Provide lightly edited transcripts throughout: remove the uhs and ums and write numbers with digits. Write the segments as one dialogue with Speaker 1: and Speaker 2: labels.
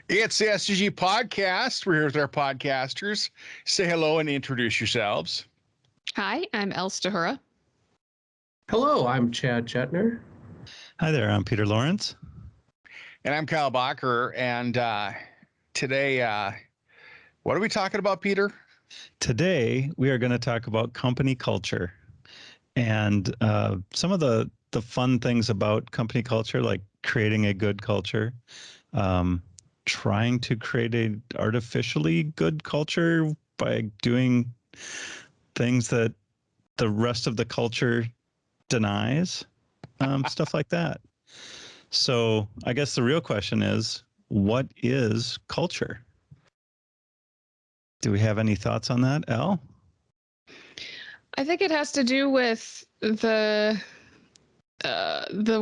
Speaker 1: It's the SCG podcast. We're here with our podcasters. Say hello and introduce yourselves.
Speaker 2: Hi, I'm Els Tahura.
Speaker 3: Hello, I'm Chad Chetner.
Speaker 4: Hi there, I'm Peter Lawrence.
Speaker 1: And I'm Kyle Bacher. And today, what are we talking about, Peter?
Speaker 4: Today, we are going to talk about company culture and some of the fun things about company culture, like creating a good culture, trying to create an artificially good culture by doing things that the rest of the culture denies, stuff like that. So I guess the real question is, what is culture? Do we have any thoughts on that, Elle?
Speaker 2: I think it has to do with the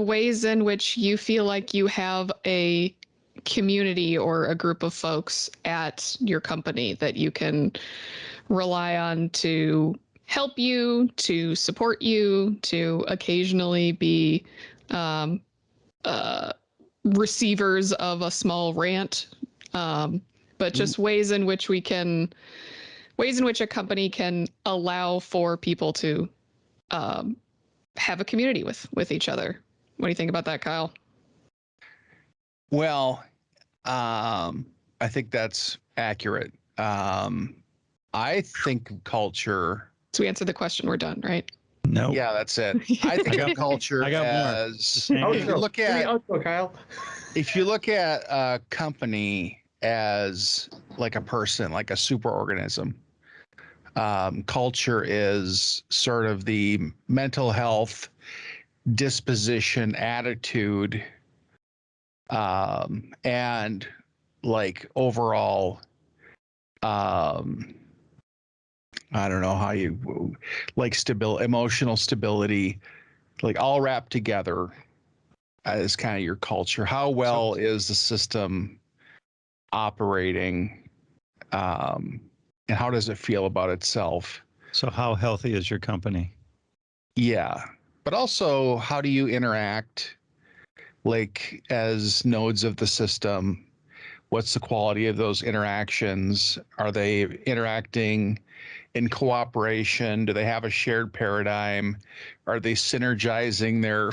Speaker 2: ways in which you feel like you have a community or a group of folks at your company that you can rely on to help you, to support you, to occasionally be receivers of a small rant, but just ways in which a company can allow for people to have a community with each other. What do you think about that, Kyle?
Speaker 1: Well, I think that's accurate. I think culture.
Speaker 2: So we answered the question. We're done, right?
Speaker 4: No.
Speaker 1: Yeah, that's it. I think of culture
Speaker 4: I got
Speaker 1: as
Speaker 4: more.
Speaker 1: if you look at
Speaker 3: Kyle.
Speaker 1: if you look at a company as like a person, like a superorganism, culture is sort of the mental health, disposition, attitude, and like overall, I don't know how you like emotional stability, like all wrapped together as kind of your culture. How well is the system operating, and how does it feel about itself?
Speaker 4: So how healthy is your company?
Speaker 1: Yeah, but also how do you interact like as nodes of the system? What's the quality of those interactions? Are they interacting in cooperation? Do they have a shared paradigm? Are they synergizing their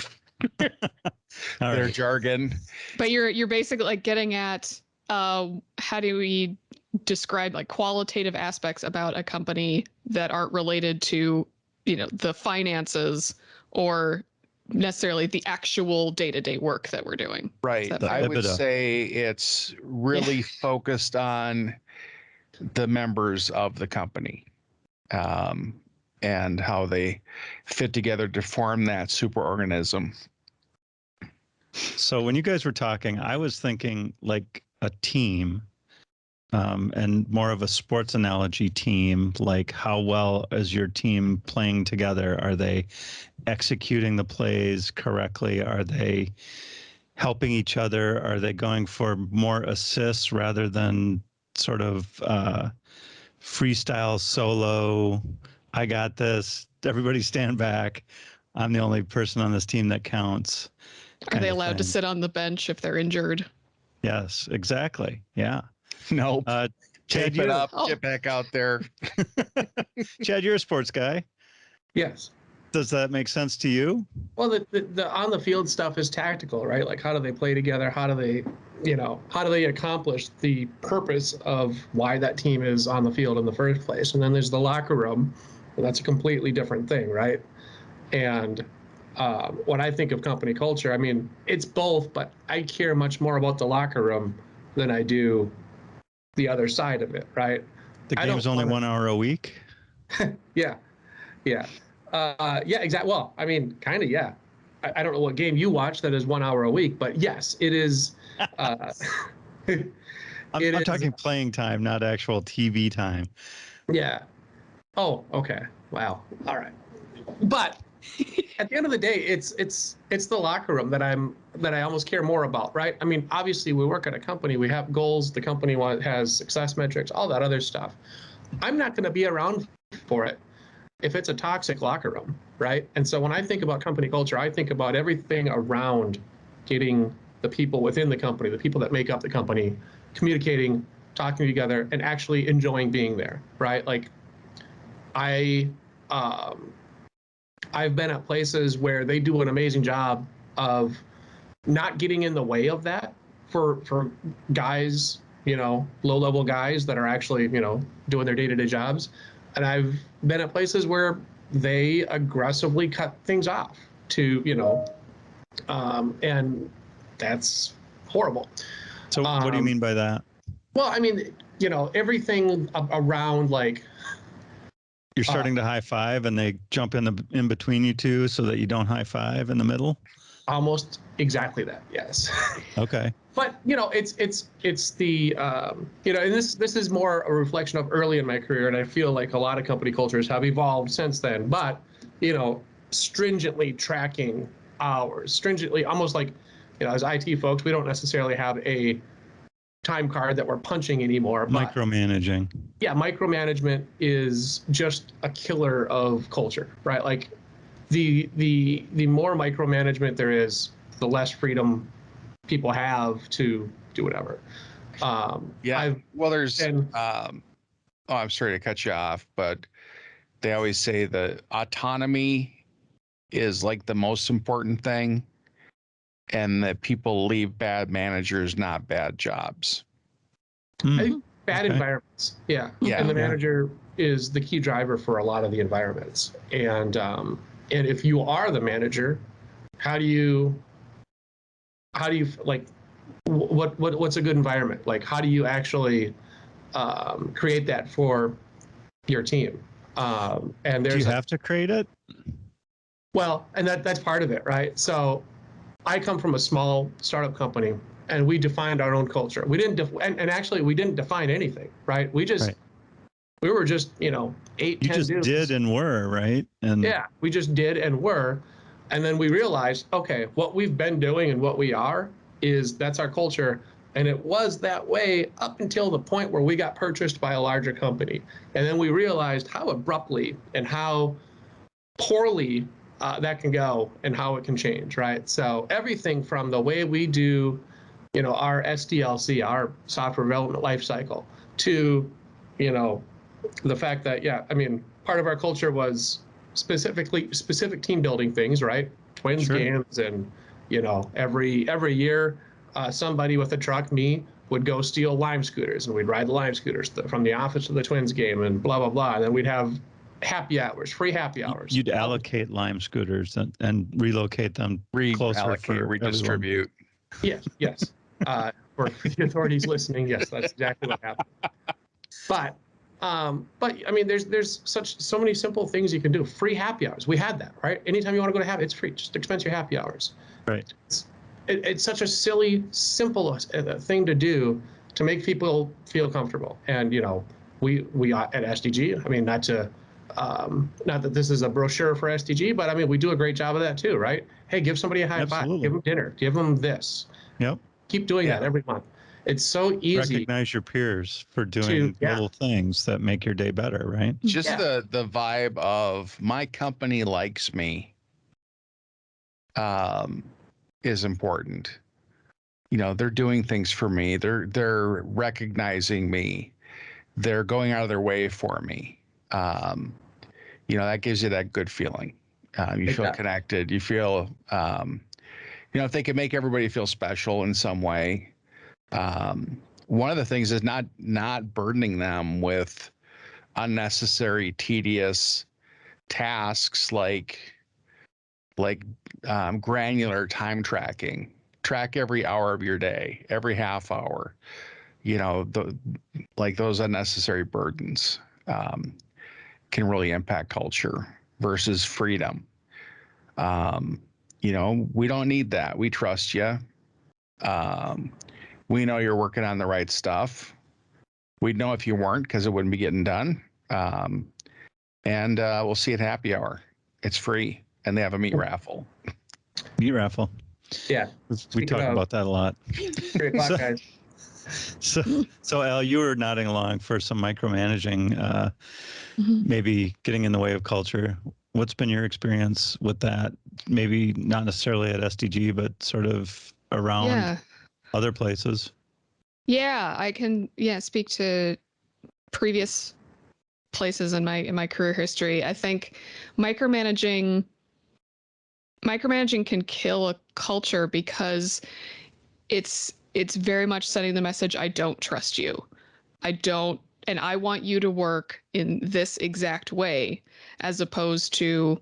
Speaker 1: their jargon?
Speaker 2: But you're basically like getting at how do we describe like qualitative aspects about a company that aren't related to, the finances or necessarily the actual day-to-day work that we're doing.
Speaker 1: Right. I would say it's really focused on the members of the company, and how they fit together to form that superorganism.
Speaker 4: So when you guys were talking, I was thinking like a team, and more of a sports analogy team. Like, how well is your team playing together? Are they executing the plays correctly? Are they helping each other? Are they going for more assists rather than sort of freestyle solo? I got this. Everybody stand back. I'm the only person on this team that counts.
Speaker 2: Are they allowed to sit on the bench if they're injured?
Speaker 4: Yes, exactly. Yeah.
Speaker 1: No.
Speaker 4: Chad,
Speaker 1: Tape it up, get back out there.
Speaker 4: Chad, you're a sports guy.
Speaker 3: Yes.
Speaker 4: Does that make sense to you?
Speaker 3: Well, the on the field stuff is tactical, right? Like, how do they play together? How do they accomplish the purpose of why that team is on the field in the first place? And then there's the locker room, and that's a completely different thing, right? And when I think of company culture, I mean, it's both, but I care much more about the locker room than I do the other side of it, right?
Speaker 4: The game's only 1 hour a week?
Speaker 3: Yeah. Yeah, exactly. Well, I mean, kind of, yeah. I don't know what game you watch that is 1 hour a week, but yes, it is.
Speaker 4: I'm talking playing time, not actual TV time.
Speaker 3: Yeah. Oh, okay. Wow. All right. But at the end of the day, it's the locker room that I almost care more about, right? I mean, obviously we work at a company, we have goals, the company has success metrics, all that other stuff. I'm not going to be around for it if it's a toxic locker room, right? And so when I think about company culture, I think about everything around getting the people within the company, the people that make up the company, communicating, talking together, and actually enjoying being there, right? Like I've been at places where they do an amazing job of not getting in the way of that for guys, low-level guys that are actually, doing their day-to-day jobs. And I've been at places where they aggressively cut things off to, and that's horrible.
Speaker 4: So what do you mean by that?
Speaker 3: Well, I mean, everything around like,
Speaker 4: You're starting to high five and they jump in between you two so that you don't high five in the middle?
Speaker 3: almost exactly that, yes.
Speaker 4: Okay.
Speaker 3: But it's the and this is more a reflection of early in my career, and I feel like a lot of company cultures have evolved since then. But stringently tracking hours, stringently, almost like as IT folks, we don't necessarily have a time card that we're punching anymore. But
Speaker 4: micromanaging.
Speaker 3: yeah, micromanagement is just a killer of culture, right? Like the more micromanagement there is, the less freedom people have to do whatever.
Speaker 1: There's I'm sorry to cut you off, but they always say the autonomy is like the most important thing, and that people leave bad managers, not bad jobs.
Speaker 3: I think bad environments. Yeah. And the manager is the key driver for a lot of the environments. And if you are the manager, how do you like, what's a good environment? Like, how do you actually create that for your team? And there's
Speaker 4: do you have to create it?
Speaker 3: Well, and that's part of it, right? So I come from a small startup company, and we defined our own culture. We didn't and actually we didn't define anything, right? We were just 8, 10
Speaker 4: just
Speaker 3: dudes.
Speaker 4: did and were, right? And
Speaker 3: yeah, we just did and were. And then we realized, okay, what we've been doing and what we are that's our culture. And it was that way up until the point where we got purchased by a larger company. And then we realized how abruptly and how poorly that can go and how it can change, right? So everything from the way we do, our SDLC, our software development lifecycle, to, the fact that, part of our culture was specific team building things, right? Twins games, and every year somebody with a truck, me, would go steal Lime scooters, and we'd ride the Lime scooters from the office to the Twins game, and blah blah blah. And then we'd have happy hours, free happy hours.
Speaker 4: You'd allocate Lime scooters and relocate them closer for
Speaker 1: redistribute.
Speaker 3: Yes. For the authorities listening, yes, that's exactly what happened. But there's so many simple things you can do. Free happy hours. We had that, right? Anytime you want to go to happy, it's free. Just expense your happy hours.
Speaker 4: Right.
Speaker 3: It's such a silly, simple thing to do to make people feel comfortable. And we at SDG. Not that this is a brochure for SDG, but we do a great job of that too, right? Hey, give somebody a high five, give them dinner, give them this.
Speaker 4: Yep.
Speaker 3: Keep doing that every month. It's so easy.
Speaker 4: Recognize your peers for doing little things that make your day better, right?
Speaker 1: Just the vibe of my company likes me is important. They're doing things for me. They're recognizing me. They're going out of their way for me. That gives you that good feeling. You feel connected. You feel, if they can make everybody feel special in some way. One of the things is not burdening them with unnecessary, tedious tasks like granular time tracking. Track every hour of your day, every half hour. Those unnecessary burdens can really impact culture versus freedom. We don't need that. We trust you. We know you're working on the right stuff. We'd know if you weren't, because it wouldn't be getting done. And we'll see you at happy hour. It's free, and they have a meat raffle.
Speaker 4: Meat raffle.
Speaker 3: Yeah.
Speaker 4: We talk about that a lot.
Speaker 3: 3 o'clock, guys.
Speaker 4: So Al, you were nodding along for some micromanaging, maybe getting in the way of culture. What's been your experience with that? Maybe not necessarily at SDG, but sort of around
Speaker 2: Yeah.
Speaker 4: other places?
Speaker 2: Yeah, I can speak to previous places in my career history. I think micromanaging can kill a culture because it's very much sending the message, I don't trust you. I don't, and I want you to work in this exact way, as opposed to,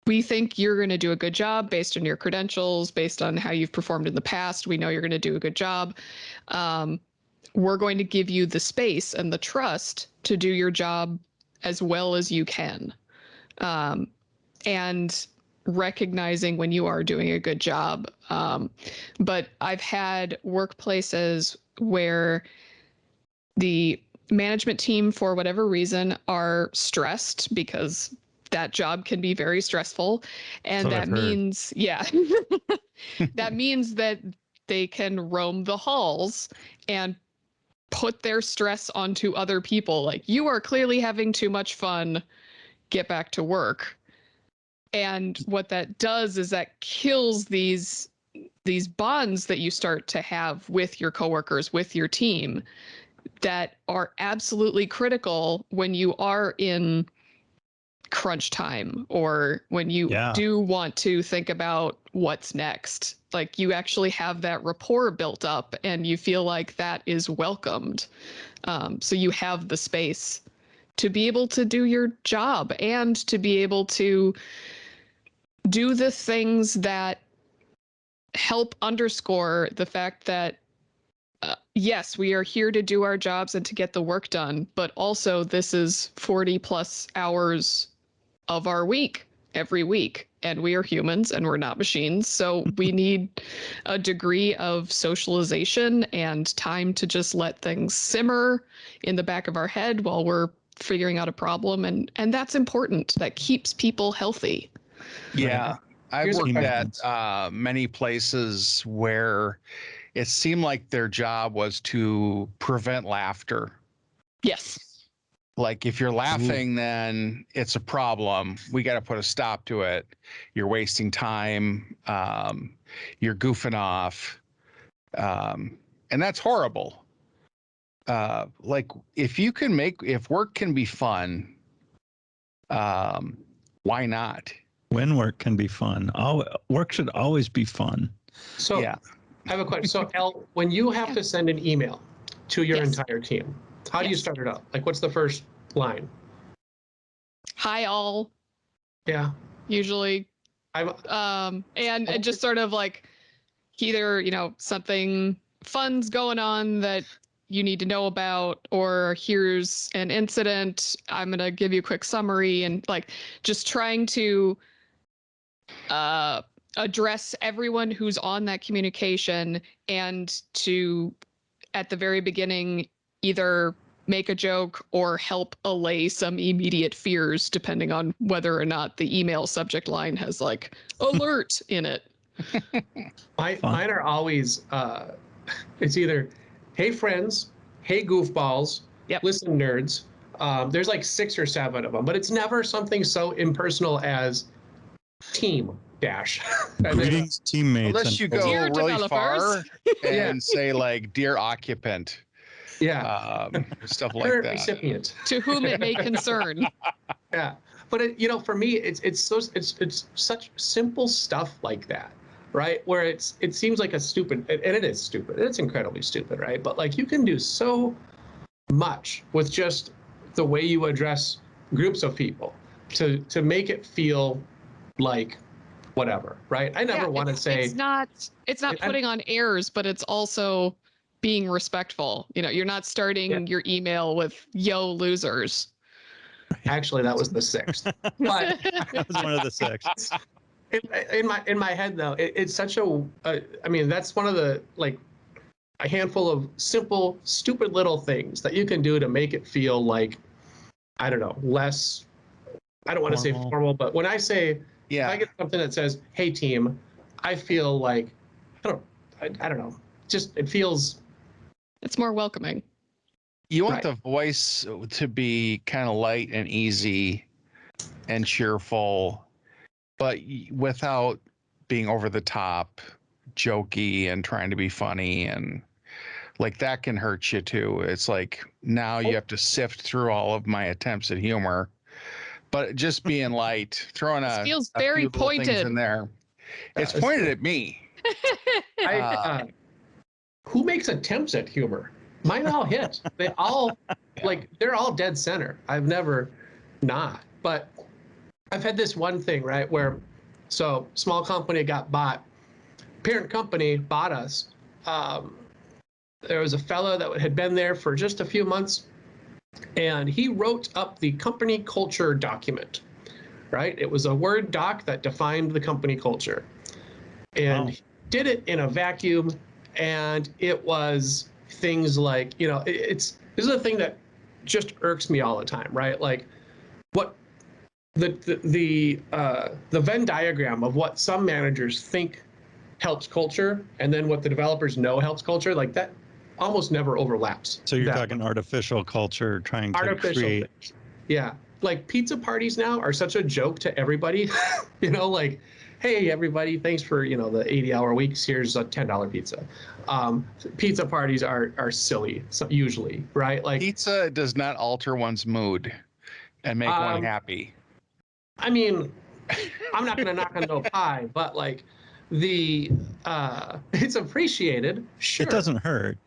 Speaker 2: we think you're going to do a good job based on your credentials, based on how you've performed in the past. We know you're going to do a good job. We're going to give you the space and the trust to do your job as well as you can. And recognizing when you are doing a good job. But I've had workplaces where the management team, for whatever reason, are stressed because that job can be very stressful. And that means, that means that they can roam the halls and put their stress onto other people. Like, you are clearly having too much fun, get back to work. And what that does is that kills these bonds that you start to have with your coworkers, with your team, that are absolutely critical when you are in crunch time, or when you do want to think about what's next. Like, you actually have that rapport built up and you feel like that is welcomed. So you have the space to be able to do your job and to be able to do the things that help underscore the fact that, yes, we are here to do our jobs and to get the work done, but also this is 40 plus hours of our week every week. And we are humans and we're not machines. So we need a degree of socialization and time to just let things simmer in the back of our head while we're figuring out a problem. And that's important. That keeps people healthy.
Speaker 1: Yeah. I've worked at many places where it seemed like their job was to prevent laughter.
Speaker 2: Yes.
Speaker 1: Like, if you're laughing, then it's a problem. We got to put a stop to it. You're wasting time. You're goofing off. And that's horrible. Like, if work can be fun, why not?
Speaker 4: When work can be fun. Work should always be fun.
Speaker 3: So I have a question. So Elle, when you have to send an email to your entire team, how do you start it up? Like, what's the first line?
Speaker 2: Hi, all.
Speaker 3: Yeah.
Speaker 2: Usually. And just sort of like, either, something fun's going on that you need to know about, or here's an incident, I'm going to give you a quick summary, and like just trying to address everyone who's on that communication, and to, at the very beginning, either make a joke or help allay some immediate fears, depending on whether or not the email subject line has like alert in it.
Speaker 3: Mine are always, it's either, hey friends, hey goofballs, listen nerds. There's like 6 or 7 of them, but it's never something so impersonal as team dash.
Speaker 4: Greetings, teammates.
Speaker 1: Unless you go
Speaker 2: Dear
Speaker 1: really
Speaker 2: developers.
Speaker 1: far and say like, dear occupant. Stuff like
Speaker 3: Current
Speaker 1: that.
Speaker 3: recipient.
Speaker 2: To whom it may concern.
Speaker 3: Yeah, but for me, it's such simple stuff like that, right? Where it seems like a stupid, and it is stupid. It's incredibly stupid, right? But like, you can do so much with just the way you address groups of people to make it feel like whatever, right? I never want to say
Speaker 2: it's not putting on airs, but it's also being respectful. You're not starting your email with "yo losers."
Speaker 3: Actually, that was the 6th. But
Speaker 4: that was one of the 6.
Speaker 3: In my head though, it's such I mean, that's one of the, like, a handful of simple, stupid little things that you can do to make it feel like, I don't know, less, I don't want to say formal, but when I say, if I get something that says, hey team, I feel like, I don't know, just, it feels.
Speaker 2: It's more welcoming.
Speaker 1: You want the voice to be kind of light and easy and cheerful, but without being over the top, jokey and trying to be funny, and like that can hurt you too. It's like now you have to sift through all of my attempts at humor, but just being light, throwing
Speaker 2: This feels
Speaker 1: a
Speaker 2: very
Speaker 1: few little things
Speaker 2: pointed.
Speaker 1: in there. It's pointed at me.
Speaker 3: Who makes attempts at humor? Mine all hit. They all they're all dead center. I've never not. But I've had this one thing, right, where so small company got bought. Parent company bought us. There was a fellow that had been there for just a few months, and he wrote up the company culture document, right? It was a Word doc that defined the company culture. And he did it in a vacuum, and it was things like, this is a thing that just irks me all the time, right? Like what the Venn diagram of what some managers think helps culture and then what the developers know helps culture, like that almost never overlaps.
Speaker 4: So you're talking artificial culture, trying to create.
Speaker 3: Things. Yeah. Like pizza parties now are such a joke to everybody, like, hey, everybody, thanks for, the 80-hour weeks. Here's a $10 pizza. Pizza parties are silly, usually, right? Like
Speaker 1: Pizza does not alter one's mood and make one happy.
Speaker 3: I mean, I'm not going to knock on no pie, but like it's appreciated. Sure.
Speaker 4: It doesn't hurt.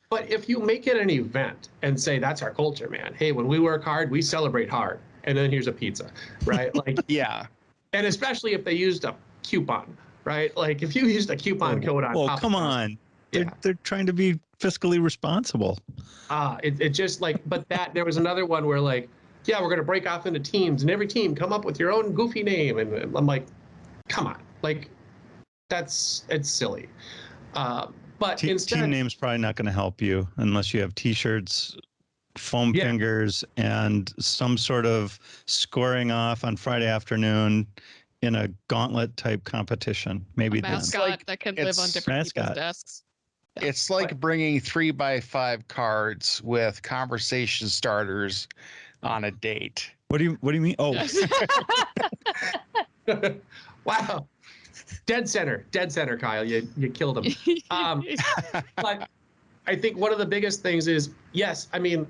Speaker 3: But if you make it an event and say, that's our culture, man. Hey, when we work hard, we celebrate hard. And then here's a pizza, right? Like,
Speaker 1: yeah.
Speaker 3: And especially if they used a coupon, right? Like if you used a coupon code on top.
Speaker 4: Oh, come on. They're trying to be fiscally responsible.
Speaker 3: It just like, but there was another one where like, yeah, we're going to break off into teams and every team come up with your own goofy name. And I'm like, come on, like it's silly. But instead,
Speaker 4: team name's probably not going to help you unless you have T-shirts, foam fingers, and some sort of scoring off on Friday afternoon in a gauntlet type competition. Maybe
Speaker 2: a mascot that can live on different people's desks.
Speaker 1: Yeah. It's like bringing 3x5 cards with conversation starters on a date.
Speaker 4: What do you mean? Oh,
Speaker 3: wow. Dead center, Kyle. You killed him. But I think one of the biggest things is, yes, I mean,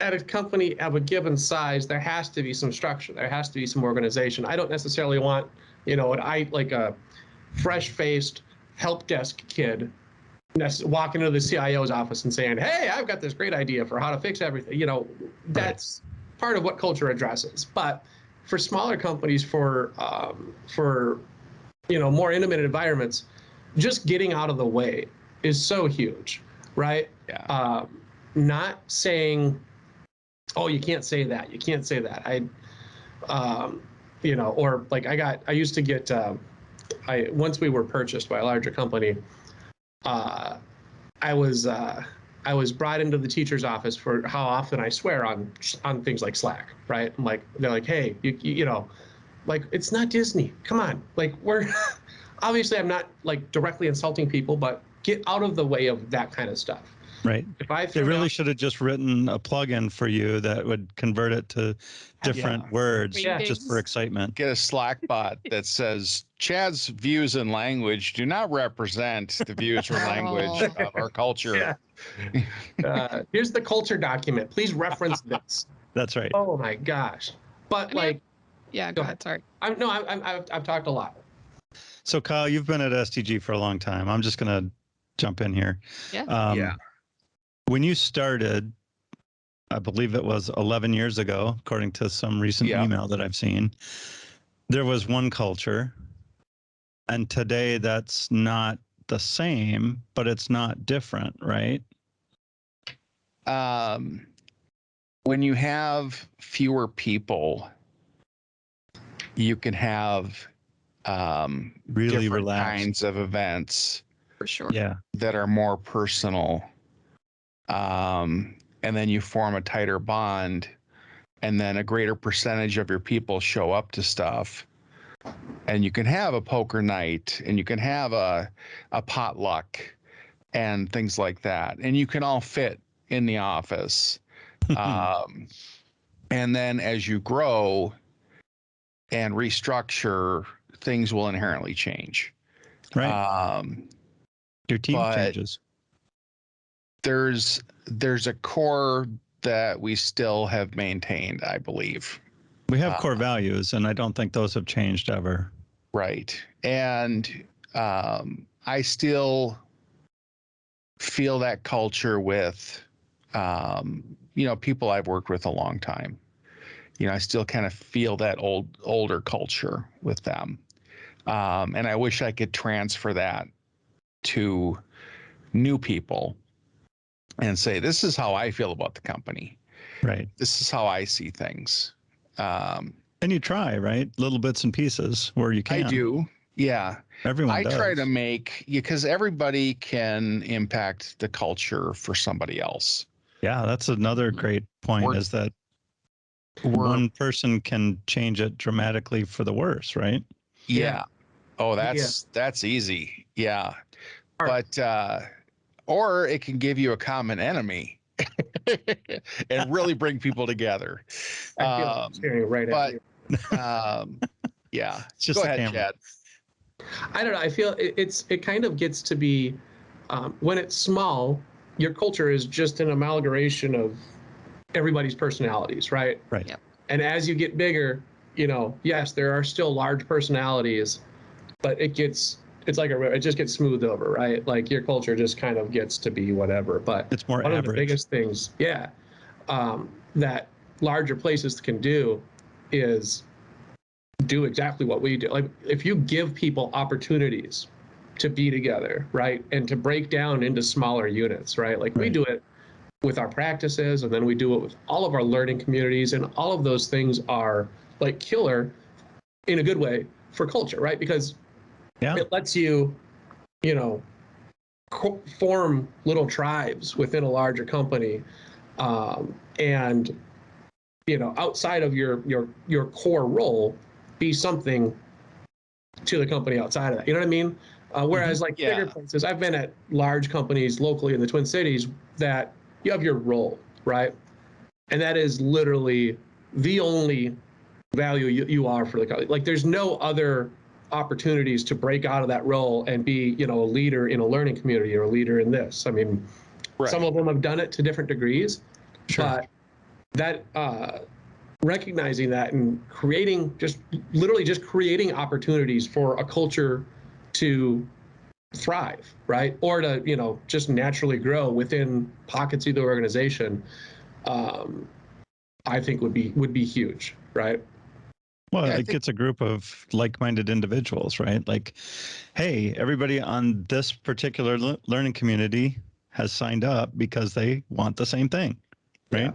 Speaker 3: at a company of a given size, there has to be some structure. There has to be some organization. I don't necessarily want, like a fresh-faced help desk kid walking into the CIO's office and saying, hey, I've got this great idea for how to fix everything. That's part of what culture addresses. But for smaller companies, for more intimate environments, just getting out of the way is so huge, right?
Speaker 1: Yeah.
Speaker 3: Not saying, oh, you can't say that. You can't say that. Or like I used to get, once we were purchased by a larger company, I was brought into the teacher's office for how often I swear on things like Slack, right? I'm like, they're like, hey, like, it's not Disney. Come on. Like, we're obviously I'm not like directly insulting people, but get out of the way of that kind of stuff.
Speaker 4: Right. They really should have just written a plugin for you that would convert it to different words just for excitement.
Speaker 1: Get a Slack bot that says Chad's views and language do not represent the views or language of our culture.
Speaker 3: Yeah. Here's the culture document. Please reference this.
Speaker 4: That's right.
Speaker 3: Oh my gosh. But
Speaker 2: yeah, go ahead. Sorry.
Speaker 3: I've talked a lot.
Speaker 4: So Kyle, you've been at STG for a long time. I'm just going to jump in here.
Speaker 2: Yeah.
Speaker 4: When you started, I believe it was 11 years ago, according to some recent email that I've seen, there was one culture. And today that's not the same, but it's not different, right?
Speaker 1: When you have fewer people, you can have
Speaker 4: really
Speaker 1: different
Speaker 4: relaxed
Speaker 1: kinds of events
Speaker 2: For sure.
Speaker 1: that are more personal. And then you form a tighter bond, and then a greater percentage of your people show up to stuff. And you can have a poker night, and you can have a potluck and things like that. And you can all fit in the office. And then as you grow and restructure, things will inherently change.
Speaker 4: Right. Your team
Speaker 1: but
Speaker 4: changes.
Speaker 1: there's a core that we still have maintained, I believe.
Speaker 4: We have core values, and I don't think those have changed ever.
Speaker 1: Right. And I still feel that culture with, people I've worked with a long time. I still kind of feel that older culture with them. And I wish I could transfer that to new people and say, this is how I feel about the company.
Speaker 4: Right.
Speaker 1: This is how I see things.
Speaker 4: And you try, right? Little bits and pieces where you can.
Speaker 1: I do. Yeah.
Speaker 4: Everyone does.
Speaker 1: I try to make, because everybody can impact the culture for somebody else.
Speaker 4: Yeah, that's another great point, is that one person can change it dramatically for the worse, right?
Speaker 1: Yeah. Oh, that's easy. Yeah. But or it can give you a common enemy and really bring people together.
Speaker 3: I feel like I'm staring right at you.
Speaker 1: Yeah.
Speaker 4: It's just
Speaker 1: Go
Speaker 4: a
Speaker 1: ahead,
Speaker 4: camera.
Speaker 1: Chad.
Speaker 3: I don't know. I feel it kind of gets to be when it's small, your culture is just an amalgamation of everybody's personalities, right?
Speaker 4: Right.
Speaker 2: Yep.
Speaker 3: And as you get bigger, yes, there are still large personalities, but it just gets smoothed over, right? Like your culture just kind of gets to be whatever. But
Speaker 4: It's more
Speaker 3: one of the
Speaker 4: average.
Speaker 3: biggest things, that larger places can do is do exactly what we do. Like if you give people opportunities to be together, right, and to break down into smaller units, right? Like we do it with our practices, and then we do it with all of our learning communities, and all of those things are like killer in a good way for culture, right? Because it lets you, form little tribes within a larger company, and outside of your core role, be something to the company outside of that. You know what I mean? Whereas like bigger places, I've been at large companies locally in the Twin Cities that you have your role, right? And that is literally the only value you are for the company. Like there's no other opportunities to break out of that role and be, a leader in a learning community or a leader in this. I mean, some of them have done it to different degrees, but that recognizing that and literally just creating opportunities for a culture to thrive, right? Or to, just naturally grow within pockets of the organization, I think would be huge, right?
Speaker 4: Well, it gets a group of like-minded individuals, right? Like, hey, everybody on this particular learning community has signed up because they want the same thing, right?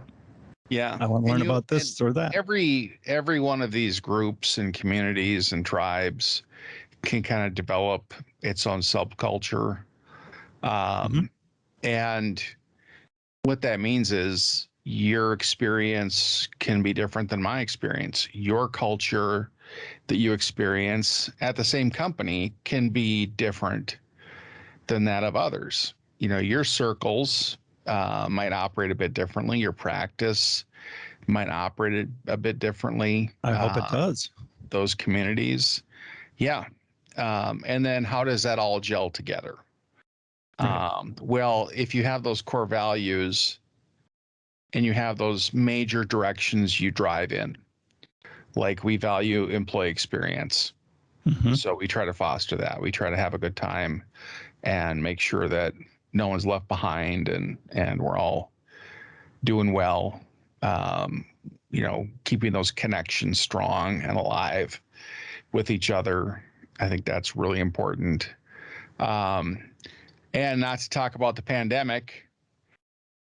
Speaker 1: Yeah.
Speaker 4: I want to learn about this or that.
Speaker 1: Every one of these groups and communities and tribes can kind of develop its own subculture. And what that means is your experience can be different than my experience. Your culture that you experience at the same company can be different than that of others. Your circles might operate a bit differently. Your practice might operate a bit differently.
Speaker 4: I hope it does.
Speaker 1: Those communities. Yeah. And then how does that all gel together? Well, if you have those core values and you have those major directions you drive in, like we value employee experience. So we try to foster that. We try to have a good time and make sure that no one's left behind and we're all doing well. Keeping those connections strong and alive with each other. I think that's really important. And not to talk about the pandemic,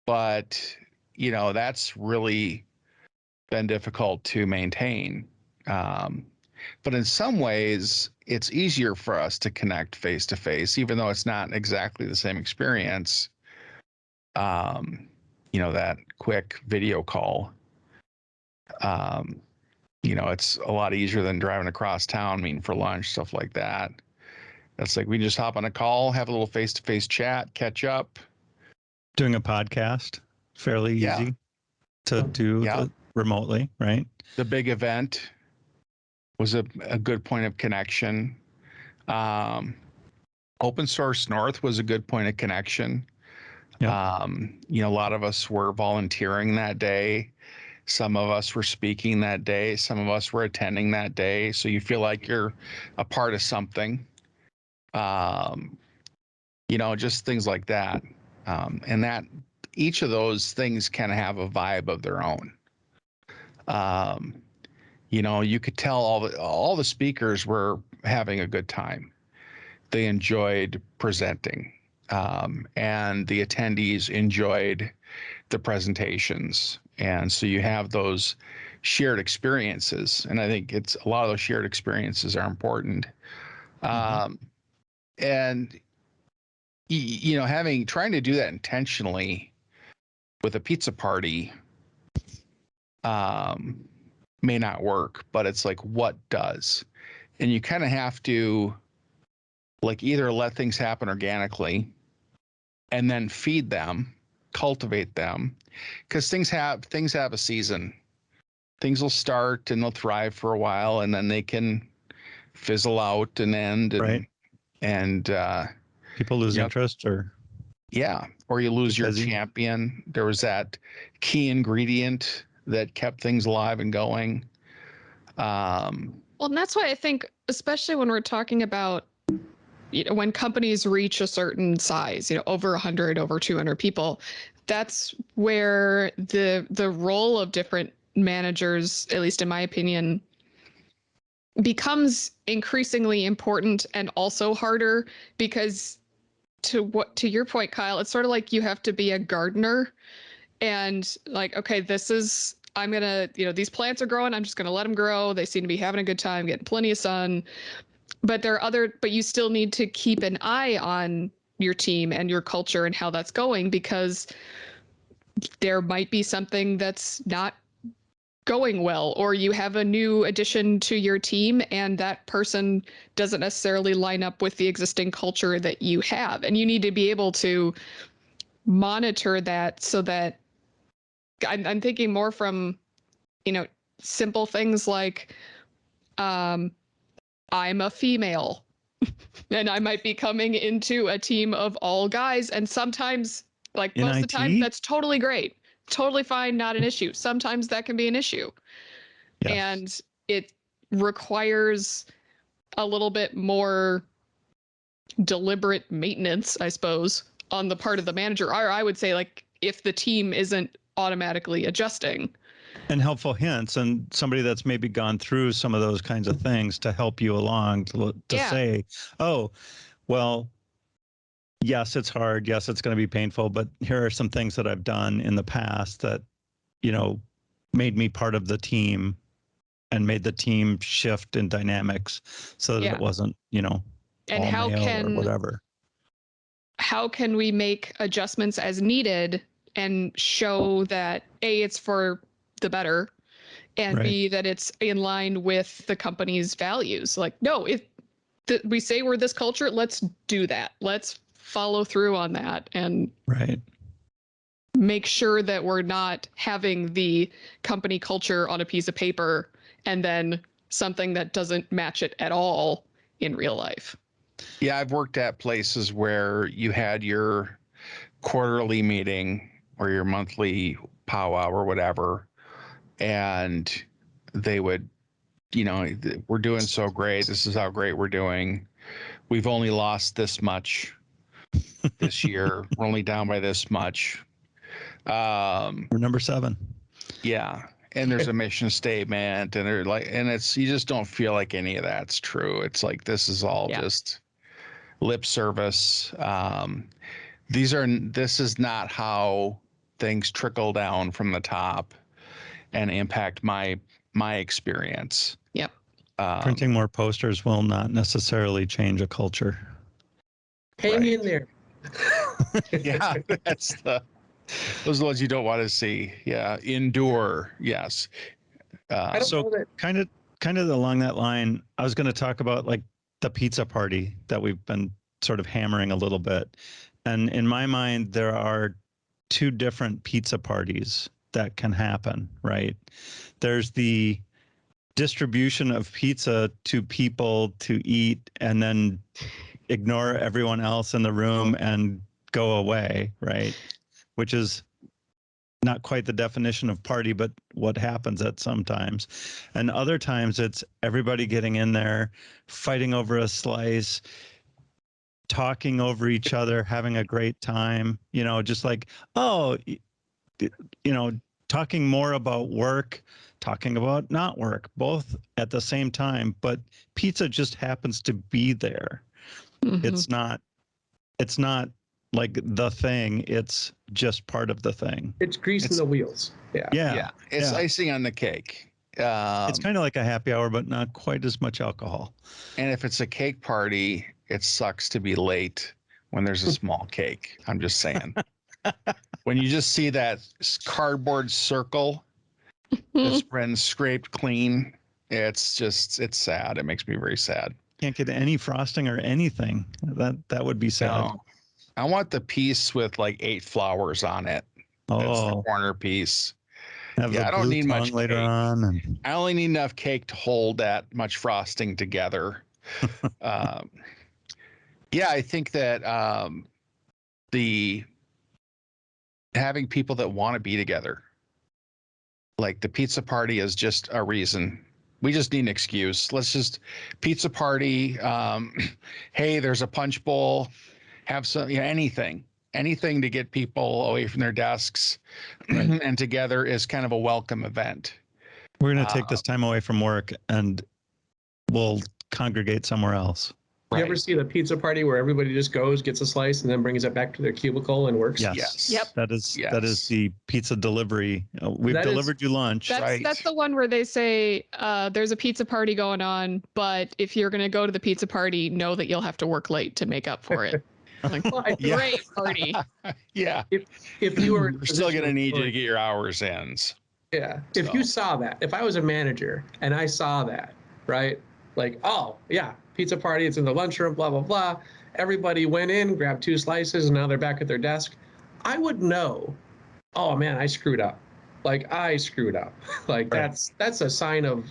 Speaker 1: but that's really been difficult to maintain. But in some ways, it's easier for us to connect face to face, even though it's not exactly the same experience. That quick video call. It's a lot easier than driving across town, meeting for lunch, stuff like that. That's like we just hop on a call, have a little face-to-face chat, catch up.
Speaker 4: Doing a podcast, fairly easy to do remotely, right?
Speaker 1: The big event was a good point of connection. Open Source North was a good point of connection.
Speaker 4: Yeah.
Speaker 1: You know, a lot of us were volunteering that day. Some of us were speaking that day. Some of us were attending that day. So you feel like you're a part of something. You know, just things like that. And that each of those things can have a vibe of their own. You know, you could tell all the speakers were having a good time. They enjoyed presenting, and the attendees enjoyed the presentations. And so you have those shared experiences, and I think it's a lot of those shared experiences are important. And you know, trying to do that intentionally with a pizza party may not work, but it's like, what does? And you kind of have to like either let things happen organically and then feed them, cultivate them, because things have a season. Things will start and they'll thrive for a while, and then they can fizzle out and end, and
Speaker 4: People lose
Speaker 1: you know,
Speaker 4: interest, or
Speaker 1: or you lose your
Speaker 4: Because
Speaker 1: champion. There was that key ingredient that kept things alive and going.
Speaker 2: Well, and that's why I think, especially when we're talking about, you know, when companies reach a certain size, you know, over 100, over 200 people, that's where the role of different managers, at least in my opinion, becomes increasingly important and also harder, because to your point, Kyle, it's sort of like you have to be a gardener and like, okay, I'm going to, you know, these plants are growing. I'm just going to let them grow. They seem to be having a good time, getting plenty of sun. But but you still need to keep an eye on your team and your culture and how that's going, because there might be something that's not going well, or you have a new addition to your team and that person doesn't necessarily line up with the existing culture that you have. And you need to be able to monitor that, so that I'm thinking more from, you know, simple things like, I'm a female and I might be coming into a team of all guys. And sometimes, like
Speaker 4: In
Speaker 2: most of the time,
Speaker 4: IT?
Speaker 2: that's totally great. Totally fine, not an issue. Sometimes that can be an issue.
Speaker 4: Yes.
Speaker 2: And it requires a little bit more deliberate maintenance, I suppose, on the part of the manager. Or I would say, like, if the team isn't automatically adjusting.
Speaker 4: And helpful hints, and somebody that's maybe gone through some of those kinds of things to help you along to say, oh, well, yes, it's hard. Yes, it's going to be painful, but here are some things that I've done in the past that, you know, made me part of the team and made the team shift in dynamics so that it wasn't, you know,
Speaker 2: and
Speaker 4: all male or whatever.
Speaker 2: How can we make adjustments as needed and show that A, it's for the better, and B, that it's in line with the company's values? Like, no, if we say we're this culture, let's do that. Let's follow through on that and make sure that we're not having the company culture on a piece of paper and then something that doesn't match it at all in real life.
Speaker 1: Yeah, I've worked at places where you had your quarterly meeting or your monthly powwow or whatever, and they would, you know, we're doing so great. This is how great we're doing. We've only lost this much this year. We're only down by this much.
Speaker 4: We're number 7.
Speaker 1: Yeah. And there's a mission statement, and they're like, and it's, you just don't feel like any of that's true. It's like, this is all just lip service. This is not how things trickle down from the top and impact my experience.
Speaker 2: Yep.
Speaker 4: Printing more posters will not necessarily change a culture.
Speaker 3: Hang in there.
Speaker 1: Yeah, those are the ones you don't want to see. Yeah, endure. Yes.
Speaker 4: So kind of along that line, I was going to talk about like the pizza party that we've been sort of hammering a little bit. And in my mind, there are 2 different pizza parties that can happen, right? There's the distribution of pizza to people to eat and then ignore everyone else in the room and go away, right? Which is not quite the definition of party, but what happens at sometimes. And other times it's everybody getting in there, fighting over a slice, talking over each other, having a great time, just like, oh, talking more about work, talking about not work, both at the same time, but pizza just happens to be there.
Speaker 2: Mhm.
Speaker 4: It's not like the thing, it's just part of the thing.
Speaker 3: It's greasing the wheels. Yeah.
Speaker 4: Yeah.
Speaker 1: It's
Speaker 4: yeah.
Speaker 1: icing on the cake.
Speaker 4: It's kind of like a happy hour, but not quite as much alcohol.
Speaker 1: And if it's a cake party, it sucks to be late when there's a small cake. I'm just saying. When you just see that cardboard circle that's been scraped clean, it's sad. It makes me very sad.
Speaker 4: Can't get any frosting or anything. That would be sad.
Speaker 1: No. I want the piece with like 8 flowers on it. That's the
Speaker 4: Oh,
Speaker 1: corner piece.
Speaker 4: have
Speaker 1: Yeah,
Speaker 4: the
Speaker 1: I don't
Speaker 4: blue
Speaker 1: need much
Speaker 4: tongue later
Speaker 1: cake.
Speaker 4: on. And
Speaker 1: I only need enough cake to hold that much frosting together. Yeah, I think that the having people that want to be together, like the pizza party, is just a reason. We just need an excuse. Let's just pizza party. Hey, there's a punch bowl. Have some, anything to get people away from their desks and together is kind of a welcome event.
Speaker 4: we're going to take this time away from work and we'll congregate somewhere else.
Speaker 3: You ever see the pizza party where everybody just goes, gets a slice, and then brings it back to their cubicle and works?
Speaker 4: Yes.
Speaker 2: Yep.
Speaker 4: That is
Speaker 1: Yes.
Speaker 4: the pizza delivery. We've
Speaker 3: That is-
Speaker 4: delivered you lunch.
Speaker 2: That's the one where they say there's a pizza party going on, but if you're going to go to the pizza party, know that you'll have to work late to make up for it. Like,
Speaker 3: Well, I think
Speaker 1: Yeah.
Speaker 2: great party.
Speaker 1: Yeah.
Speaker 3: if you were,
Speaker 1: We're still going to need you to get your hours in.
Speaker 3: Yeah. If you saw that, if I was a manager and I saw that, right? Like, oh, yeah, pizza party, it's in the lunchroom, blah, blah, blah. Everybody went in, grabbed 2 slices, and now they're back at their desk. I would know, oh man, I screwed up. Like, I screwed up. Like,
Speaker 4: Right.
Speaker 3: that's a sign of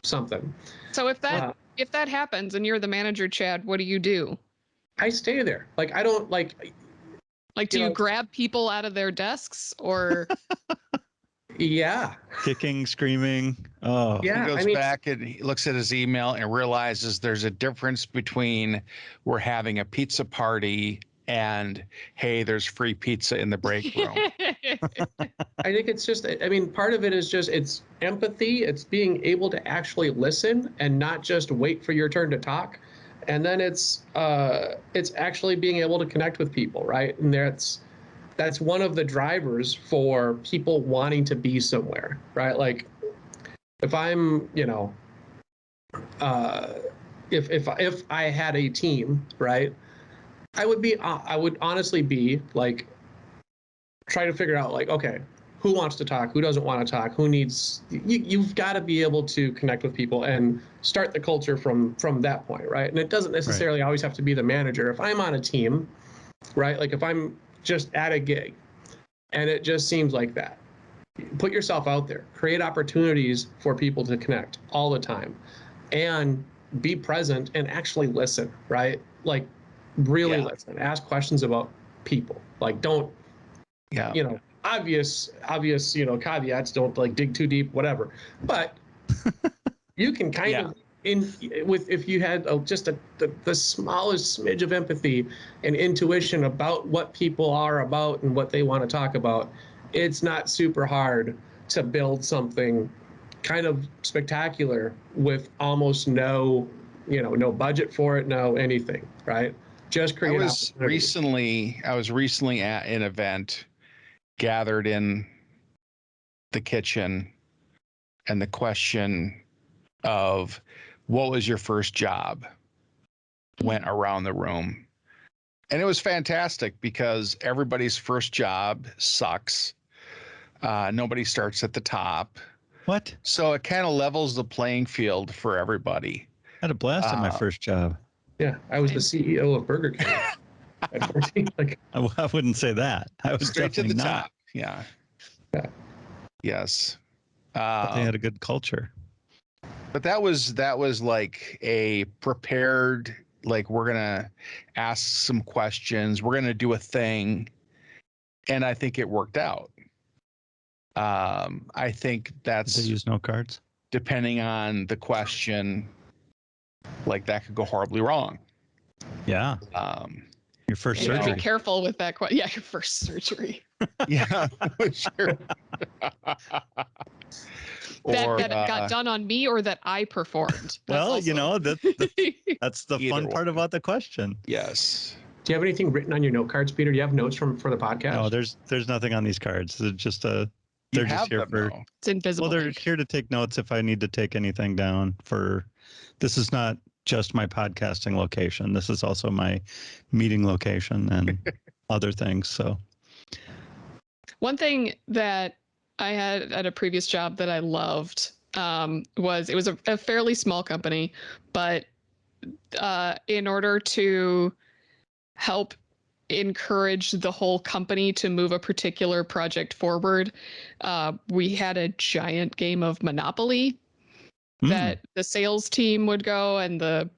Speaker 3: something.
Speaker 2: So if that happens and you're the manager, Chad, what do you do?
Speaker 3: I stay there. Like, I don't, like,
Speaker 2: Like, do
Speaker 3: You
Speaker 2: you
Speaker 3: know-
Speaker 2: grab people out of their desks or
Speaker 3: yeah.
Speaker 4: Kicking, screaming. Oh,
Speaker 3: Yeah.
Speaker 1: He goes
Speaker 3: I mean,
Speaker 1: back and he looks at his email and realizes there's a difference between we're having a pizza party and, hey, there's free pizza in the break room.
Speaker 3: I think it's just, I mean, part of it is just, it's empathy. It's being able to actually listen and not just wait for your turn to talk. And then it's actually being able to connect with people, right? And that's one of the drivers for people wanting to be somewhere, right? Like if I'm, if I had a team, right? I would honestly be like, try to figure out like, okay, who wants to talk, who doesn't want to talk, who needs, you've got to be able to connect with people and start the culture from that point, right? And it doesn't necessarily always have to be the manager. If I'm on a team, right? Like if I'm just at a gig and it just seems like that, put yourself out there, create opportunities for people to connect all the time and be present and actually listen, right? Like really listen, ask questions about people. Like don't,
Speaker 1: Yeah.
Speaker 3: obvious, caveats, don't like dig too deep, whatever. But you can kind of if you had the smallest smidge of empathy and intuition about what people are about and what they want to talk about, it's not super hard to build something kind of spectacular with almost no budget for it, no anything, right? Just create.
Speaker 1: I was recently at an event, gathered in the kitchen, and the question of what was your first job went around the room. And it was fantastic because everybody's first job sucks. Nobody starts at the top.
Speaker 4: what?
Speaker 1: So it kind of levels the playing field for everybody.
Speaker 4: I had a blast at my first job.
Speaker 3: Yeah, I was the CEO of Burger King at 14. Like,
Speaker 4: I wouldn't say that. I was
Speaker 1: Straight to the
Speaker 4: definitely not.
Speaker 1: top. Yeah.
Speaker 3: Yeah.
Speaker 1: Yes.
Speaker 4: But they had a good culture.
Speaker 1: But that was like a prepared like we're gonna ask some questions, we're gonna do a thing, and I think it worked out. I think
Speaker 4: Did
Speaker 1: that's
Speaker 4: they use note cards?
Speaker 1: depending on the question, like that could go horribly wrong.
Speaker 4: Yeah. Your first
Speaker 2: You gotta
Speaker 4: surgery.
Speaker 2: be careful with that. Yeah, your first surgery.
Speaker 1: Yeah, sure.
Speaker 2: That got done on me or that I performed. That's
Speaker 4: Well, you
Speaker 2: also-
Speaker 4: know, that's the
Speaker 1: Either
Speaker 4: fun part
Speaker 1: one.
Speaker 4: about the question.
Speaker 1: Yes.
Speaker 3: Do you have anything written on your note cards, Peter? Do you have notes for the podcast?
Speaker 4: No, there's nothing on these cards. They're just
Speaker 1: You
Speaker 4: they're
Speaker 1: have
Speaker 4: just here
Speaker 1: them,
Speaker 4: for
Speaker 1: though.
Speaker 2: It's invisible.
Speaker 4: well, they're
Speaker 2: ink.
Speaker 4: here to take notes if I need to take anything down for this is not just my podcasting location. This is also my meeting location and other things. So
Speaker 2: One thing that I had at a previous job that I loved was it was a fairly small company, but in order to help encourage the whole company to move a particular project forward, we had a giant game of Monopoly that the sales team would go and the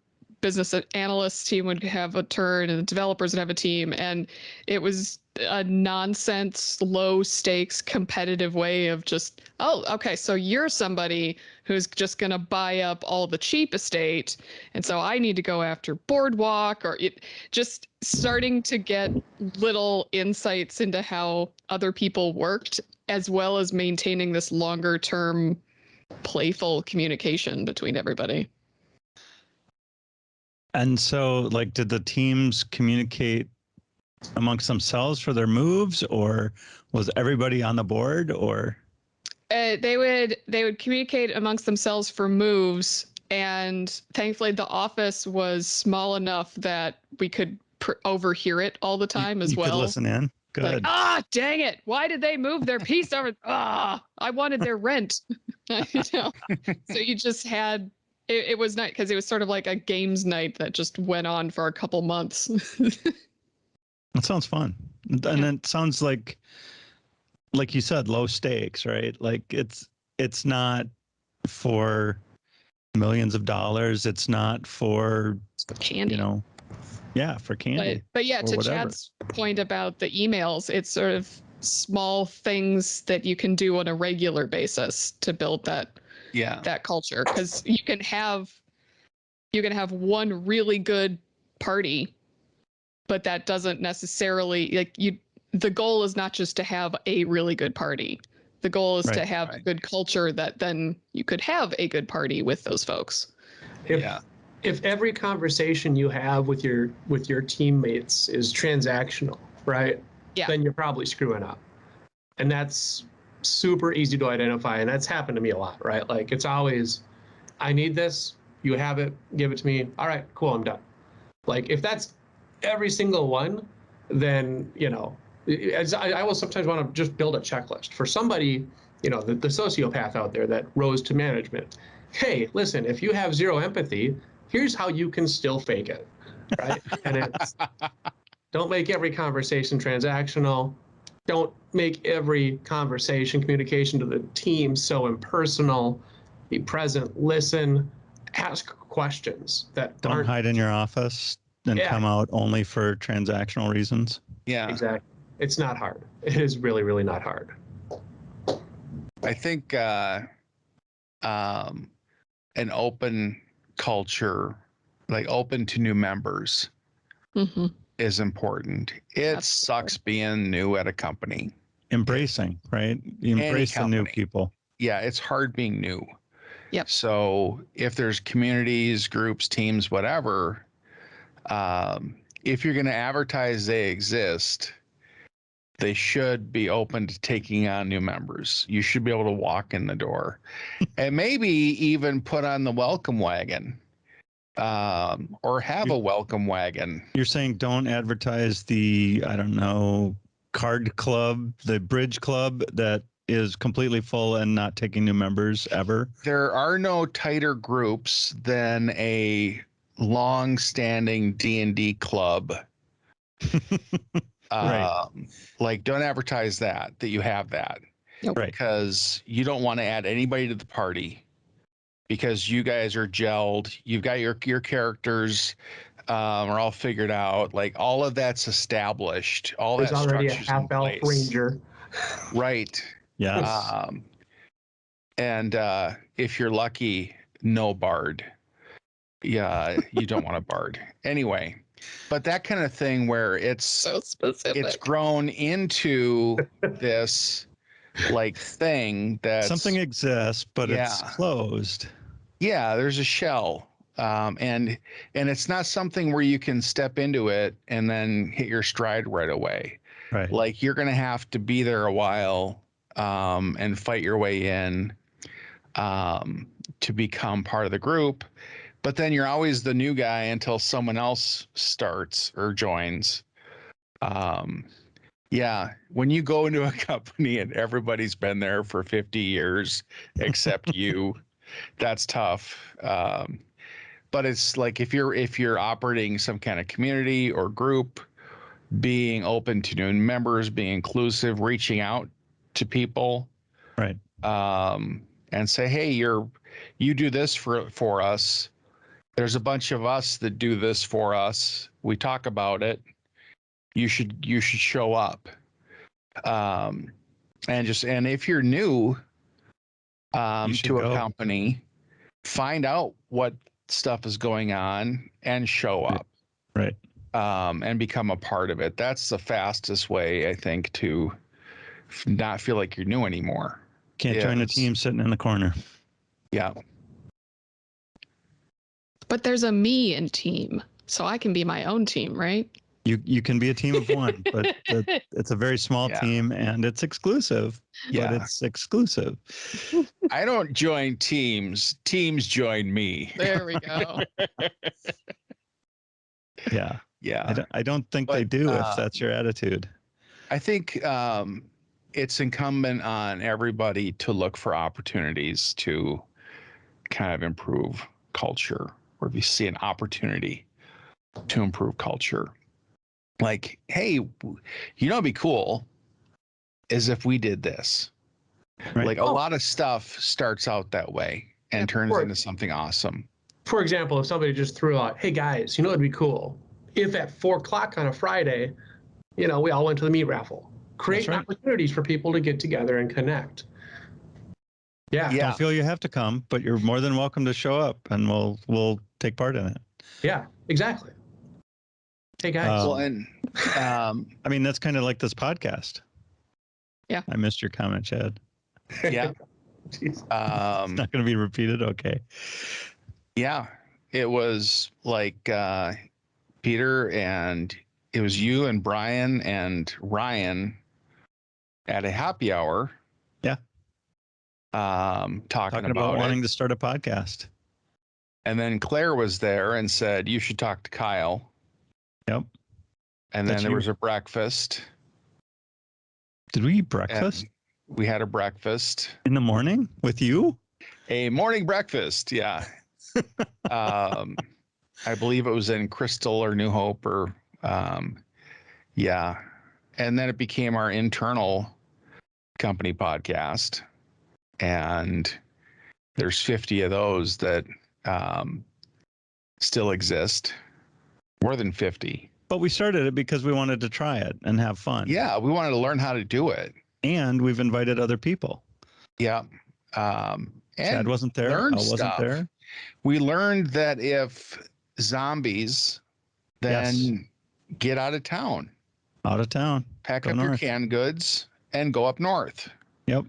Speaker 2: business analyst team would have a turn and the developers would have a team. And it was a nonsense, low stakes, competitive way of just, oh, okay, so you're somebody who's just going to buy up all the cheap estate. And so I need to go after Boardwalk, or it just starting to get little insights into how other people worked, as well as maintaining this longer term playful communication between everybody.
Speaker 4: And so, like, did the teams communicate amongst themselves for their moves, or was everybody on the board, or?
Speaker 2: They would communicate amongst themselves for moves, and thankfully the office was small enough that we could overhear it all the time
Speaker 4: you
Speaker 2: as well.
Speaker 4: Could listen in. Good.
Speaker 2: Like, dang it! Why did they move their piece over? I wanted their rent. You know? So you just had. It was nice because it was sort of like a games night that just went on for a couple months.
Speaker 4: That sounds fun. And it sounds like you said, low stakes, right? Like it's not for millions of dollars. It's not for,
Speaker 2: Candy.
Speaker 4: For candy.
Speaker 2: But yeah,
Speaker 4: or
Speaker 2: to
Speaker 4: whatever.
Speaker 2: Chad's point about the emails, it's sort of small things that you can do on a regular basis to build that culture, because you can have one really good party, but that doesn't necessarily the goal is not just to have a really good party. The goal is to have a good culture that then you could have a good party with those folks.
Speaker 3: If every conversation you have with your teammates is transactional, right?
Speaker 2: Yeah.
Speaker 3: Then you're probably screwing up. And that's super easy to identify. And that's happened to me a lot, right? Like it's always, I need this, you have it, give it to me. All right, cool, I'm done. Like if that's every single one, then, I will sometimes want to just build a checklist for somebody, the sociopath out there that rose to management. Hey, listen, if you have zero empathy, here's how you can still fake it, right? And it's, don't make every conversation transactional. Don't make every communication to the team so impersonal. Be present, listen, ask questions that
Speaker 4: Don't
Speaker 3: aren't
Speaker 4: hide in your office and come out only for transactional reasons.
Speaker 1: Yeah.
Speaker 3: Exactly. It's not hard. It is really, really not hard.
Speaker 1: I think an open culture, like open to new members,
Speaker 2: Mm-hmm.
Speaker 1: is important. It sucks being new at a company.
Speaker 4: Embracing, right? You embrace the new
Speaker 1: company.
Speaker 4: people.
Speaker 1: Yeah, it's hard being new.
Speaker 2: Yep.
Speaker 1: So if there's communities, groups, teams, whatever, if you're going to advertise they exist, they should be open to taking on new members. You should be able to walk in the door and maybe even put on the welcome wagon, or have a welcome wagon.
Speaker 4: You're saying don't advertise the, I don't know, card club, the bridge club that is completely full and not taking new members ever?
Speaker 1: There are no tighter groups than a long-standing D&D club.
Speaker 4: Right.
Speaker 1: Like, don't advertise that you have that.
Speaker 2: Nope.
Speaker 4: Right.
Speaker 1: Because you don't want to add anybody to the party, because you guys are gelled. You've got your characters. are all figured out. Like all of that's established. All
Speaker 3: There's
Speaker 1: that
Speaker 3: already a
Speaker 1: structure's in
Speaker 3: half elf
Speaker 1: place.
Speaker 3: ranger.
Speaker 1: Right.
Speaker 4: Yes.
Speaker 1: And if you're lucky, no bard. Yeah, you don't want a bard. Anyway, but that kind of thing where it's
Speaker 2: So specific.
Speaker 1: it's grown into this like thing that's
Speaker 4: Something exists, but it's
Speaker 1: Yeah.
Speaker 4: closed.
Speaker 1: yeah, there's a shell. And it's not something where you can step into it and then hit your stride right away.
Speaker 4: Right.
Speaker 1: Like you're gonna have to be there a while and fight your way in to become part of the group. But then you're always the new guy until someone else starts or joins. Yeah, when you go into a company and everybody's been there for 50 years except you, that's tough. But it's like if you're operating some kind of community or group, being open to new members, being inclusive, reaching out to people,
Speaker 4: Right.
Speaker 1: and say, hey, you do this for us. There's a bunch of us that do this for us. We talk about it. You should show up. And if you're new
Speaker 4: should
Speaker 1: to a
Speaker 4: go.
Speaker 1: company, find out what stuff is going on and show up.
Speaker 4: Right.
Speaker 1: And become a part of it. That's the fastest way, I think, to not feel like you're new anymore.
Speaker 4: Can't join a
Speaker 1: Yes.
Speaker 4: team sitting in the corner.
Speaker 1: Yeah.
Speaker 2: But there's a me in team, so I can be my own team, right?
Speaker 4: You can be a team of one, but it's a very small
Speaker 1: Yeah.
Speaker 4: team and it's exclusive. But
Speaker 1: Yeah.
Speaker 4: it's exclusive.
Speaker 1: I don't join teams. Teams join me.
Speaker 2: There we go.
Speaker 4: Yeah.
Speaker 1: Yeah.
Speaker 4: I don't think they
Speaker 1: But,
Speaker 4: do if that's your attitude.
Speaker 1: I think it's incumbent on everybody to look for opportunities to kind of improve culture, or if you see an opportunity to improve culture. Like, hey, it'd be cool is if we did this.
Speaker 4: Right.
Speaker 1: Like a lot of stuff starts out that way and turns
Speaker 3: Or-
Speaker 1: into something awesome.
Speaker 3: For example, if somebody just threw out, hey guys, it'd be cool if at 4:00 on a Friday, we all went to the meat raffle. Create
Speaker 4: That's right.
Speaker 3: opportunities for people to get together and connect. Yeah.
Speaker 1: Yeah.
Speaker 4: Don't feel you have to come, but you're more than welcome to show up and we'll take part in it.
Speaker 3: Yeah, exactly. Hey guys.
Speaker 1: Well, and
Speaker 4: I mean, that's kind of like this podcast.
Speaker 2: Yeah.
Speaker 4: I missed your comment, Chad.
Speaker 1: yeah.
Speaker 3: Jeez.
Speaker 4: It's not going to be repeated. Okay.
Speaker 1: Yeah, it was like Peter, and it was you and Brian and Ryan at a happy hour.
Speaker 4: Yeah.
Speaker 1: Talking
Speaker 4: about
Speaker 1: about
Speaker 4: wanting
Speaker 1: it.
Speaker 4: to start a podcast.
Speaker 1: And then Claire was there and said, you should talk to Kyle.
Speaker 4: Yep.
Speaker 1: And
Speaker 4: That's
Speaker 1: then there
Speaker 4: you.
Speaker 1: was a breakfast.
Speaker 4: Did we eat
Speaker 1: And
Speaker 4: breakfast
Speaker 1: we had a breakfast.
Speaker 4: in the morning with you?
Speaker 1: A morning breakfast, yeah. I believe it was in Crystal or New Hope or yeah. And then it became our internal company podcast. And there's 50 of those that still exist. More than 50.
Speaker 4: But we started it because we wanted to try it and have fun.
Speaker 1: Yeah, we wanted to learn how to do it.
Speaker 4: And we've invited other people.
Speaker 1: Yeah.
Speaker 4: Chad
Speaker 1: And
Speaker 4: wasn't there. Al
Speaker 1: learned
Speaker 4: wasn't
Speaker 1: stuff.
Speaker 4: there.
Speaker 1: we learned that if zombies, then
Speaker 4: Yes.
Speaker 1: get out of town,
Speaker 4: Out of town.
Speaker 1: pack
Speaker 4: Go
Speaker 1: up your
Speaker 4: north.
Speaker 1: canned goods, and go up north.
Speaker 4: Yep.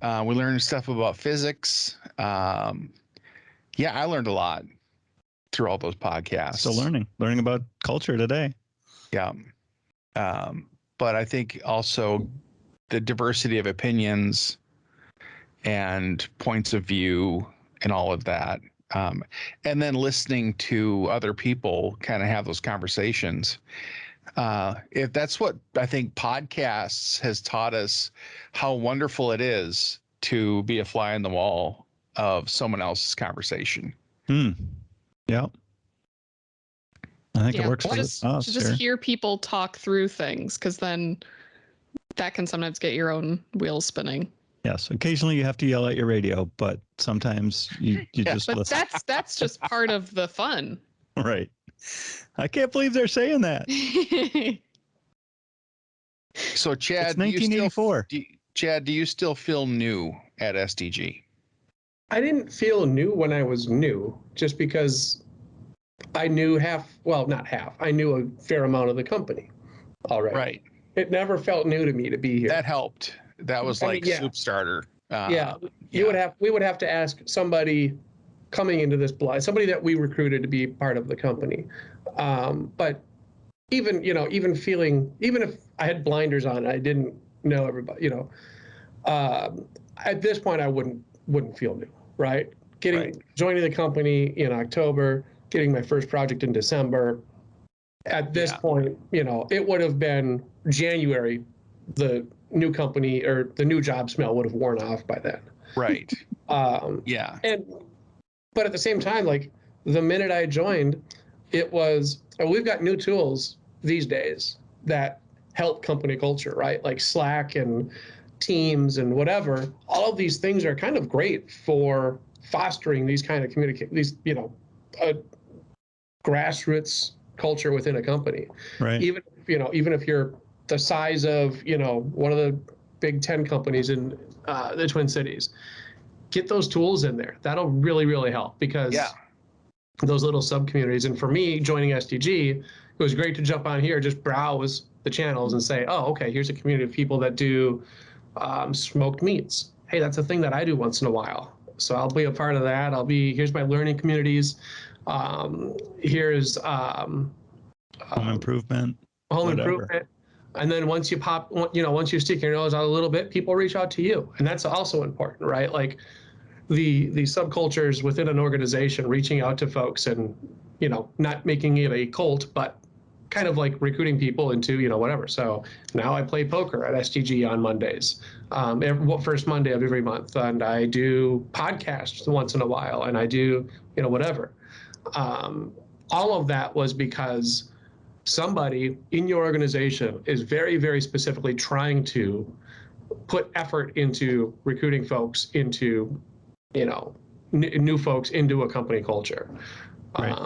Speaker 1: We learned stuff about physics. Yeah, I learned a lot through all those podcasts.
Speaker 4: Still learning about culture today.
Speaker 1: Yeah. But I think also the diversity of opinions and points of view and all of that. And then listening to other people kind of have those conversations. If that's what I think podcasts has taught us, how wonderful it is to be a fly on the wall of someone else's conversation.
Speaker 4: Yep. I think it works for
Speaker 2: just,
Speaker 4: us
Speaker 2: just
Speaker 4: here.
Speaker 2: hear people talk through things, because then that can sometimes get your own wheels spinning.
Speaker 4: Yes. Occasionally you have to yell at your radio, but sometimes you
Speaker 1: Yeah.
Speaker 4: just
Speaker 2: But
Speaker 4: listen.
Speaker 2: that's just part of the fun.
Speaker 4: Right. I can't believe they're saying that.
Speaker 1: So Chad,
Speaker 4: It's 1984.
Speaker 1: Chad, do you still feel new at SDG?
Speaker 3: I didn't feel new when I was new, just because I knew not half, I knew a fair amount of the company already.
Speaker 1: Right.
Speaker 3: It never felt new to me to be here.
Speaker 1: That helped. That was
Speaker 3: I mean,
Speaker 1: like
Speaker 3: yeah.
Speaker 1: soup starter.
Speaker 3: We would have to ask somebody coming into this somebody that we recruited to be part of the company. But even if I had blinders on, I didn't know everybody, at this point I wouldn't feel new, right? Joining the company in October, getting my first project in December. At this point, it would have been January, the new company or the new job smell would have worn off by then.
Speaker 1: Right. Yeah.
Speaker 3: But at the same time, like the minute I joined, it was, we've got new tools these days that help company culture, right? Like Slack and Teams and whatever. All of these things are kind of great for fostering these kind of grassroots culture within a company.
Speaker 4: Right.
Speaker 3: Even if you're the size of, one of the big 10 companies in the Twin Cities, get those tools in there. That'll really, really help, because those little sub communities. And for me, joining SDG, it was great to jump on here, just browse the channels and say, oh, okay, here's a community of people that do smoked meats. Hey, that's a thing that I do once in a while. So I'll be a part of that. Here's my learning communities. Here's
Speaker 4: home improvement.
Speaker 3: And then once you stick your nose out a little bit, people reach out to you. And that's also important, right? Like the subcultures within an organization reaching out to folks and, not making it a cult, but kind of like recruiting people into, whatever. So now I play poker at SDG on Mondays, first Monday of every month. And I do podcasts once in a while, and I do, whatever. All of that was because somebody in your organization is very, very specifically trying to put effort into recruiting folks into, new folks into a company culture.
Speaker 4: Right.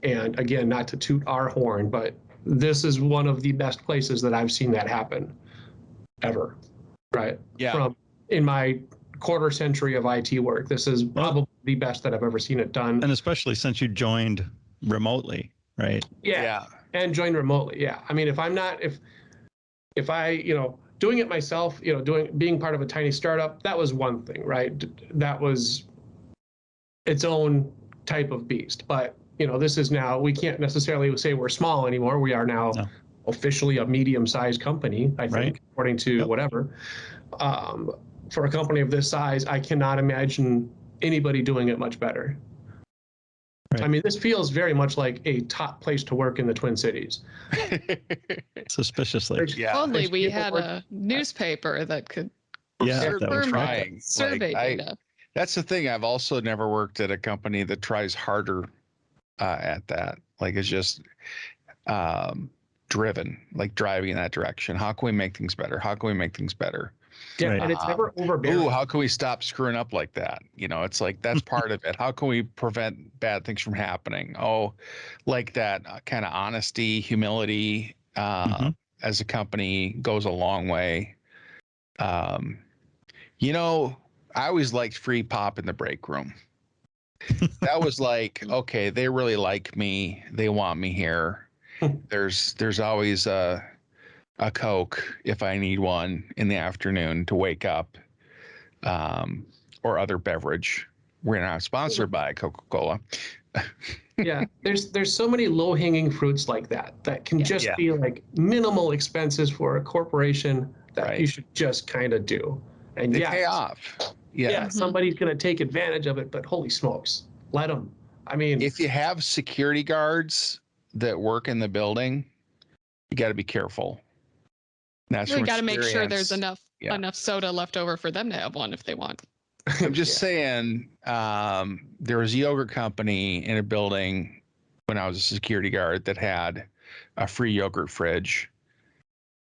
Speaker 3: And again, not to toot our horn, but this is one of the best places that I've seen that happen ever. Right.
Speaker 1: Yeah.
Speaker 3: In my quarter century of IT work, this is probably the best that I've ever seen it done.
Speaker 4: And especially since you joined remotely, right?
Speaker 3: Yeah. And joined remotely. Yeah. I mean, if I, doing it myself, being part of a tiny startup, that was one thing, right? That was its own type of beast. But, this is now, we can't necessarily say we're small anymore. We are now officially a medium-sized company, I think, according to whatever. For a company of this size, I cannot imagine anybody doing it much better. Right. I mean, this feels very much like a top place to work in the Twin Cities.
Speaker 4: Suspiciously.
Speaker 2: Yeah. Only we had a newspaper that could
Speaker 1: trying.
Speaker 2: Survey data.
Speaker 1: That's the thing. I've also never worked at a company that tries harder at that. Like, it's just driven, like driving in that direction. How can we make things better? How can we make things better?
Speaker 3: Yeah, and it's never overbearing.
Speaker 1: Ooh, how can we stop screwing up like that? It's like, that's part of it. How can we prevent bad things from happening? Oh, like that kind of honesty, humility as a company goes a long way. I always liked free pop in the break room. That was like, okay, they really like me. They want me here. There's always a Coke if I need one in the afternoon to wake up, or other beverage. We're not sponsored by Coca-Cola.
Speaker 3: Yeah, there's so many low-hanging fruits like that can just be like minimal expenses for a corporation that you should just kind of do. And
Speaker 1: they pay off. Yeah,
Speaker 3: somebody's going to take advantage of it, but holy smokes, let them. I mean,
Speaker 1: if you have security guards that work in the building, you got to be careful. That's
Speaker 2: we got to make sure there's enough soda left over for them to have one if they want.
Speaker 1: I'm just saying, there was a yogurt company in a building when I was a security guard that had a free yogurt fridge.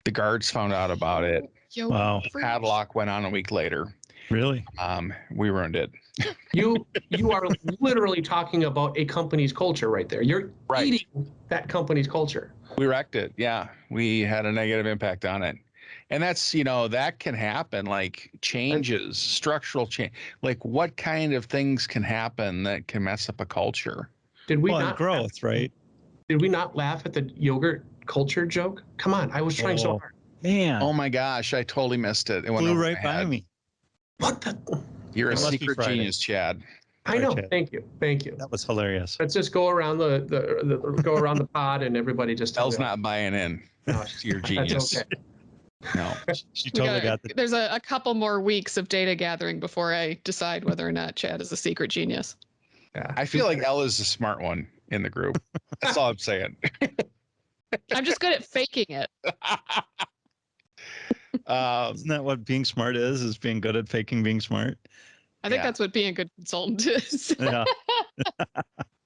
Speaker 1: The guards found out about it.
Speaker 4: Wow.
Speaker 1: Padlock went on a week later.
Speaker 4: Really?
Speaker 1: We ruined it.
Speaker 3: You are literally talking about a company's culture right there. You're
Speaker 1: Right.
Speaker 3: eating that company's culture.
Speaker 1: We wrecked it. Yeah. We had a negative impact on it. And that's, you know, that can happen, like changes, structural change. Like what kind of things can happen that can mess up a culture?
Speaker 3: Did we
Speaker 4: Well, and
Speaker 3: not
Speaker 4: growth, right?
Speaker 3: Did we not laugh at the yogurt culture joke? Come on, I was trying so
Speaker 4: Oh.
Speaker 3: hard.
Speaker 4: Man,
Speaker 1: Oh my gosh, I totally missed it. It went
Speaker 4: flew
Speaker 1: over
Speaker 4: right
Speaker 1: my
Speaker 4: by
Speaker 1: head.
Speaker 4: me.
Speaker 3: What the?
Speaker 1: You're a
Speaker 4: It must be
Speaker 1: secret
Speaker 4: Friday.
Speaker 1: genius, Chad.
Speaker 3: I know.
Speaker 4: Chad.
Speaker 3: Thank you. Thank you.
Speaker 4: That was hilarious.
Speaker 3: Let's just go around go around the pod and everybody just tell
Speaker 1: Elle's
Speaker 3: me.
Speaker 1: not buying in
Speaker 3: No,
Speaker 1: to your
Speaker 3: that's
Speaker 1: genius.
Speaker 3: okay.
Speaker 1: No.
Speaker 4: She
Speaker 2: We
Speaker 4: totally got the.
Speaker 2: There's a couple more weeks of data gathering before I decide whether or not Chad is a secret genius.
Speaker 3: Yeah.
Speaker 1: I feel like Elle is the smart one in the group. That's all I'm saying.
Speaker 2: I'm just good at faking it.
Speaker 4: Isn't that what being smart is being good at faking being smart?
Speaker 2: I think
Speaker 1: Yeah.
Speaker 2: that's what being a good consultant is.
Speaker 4: Yeah.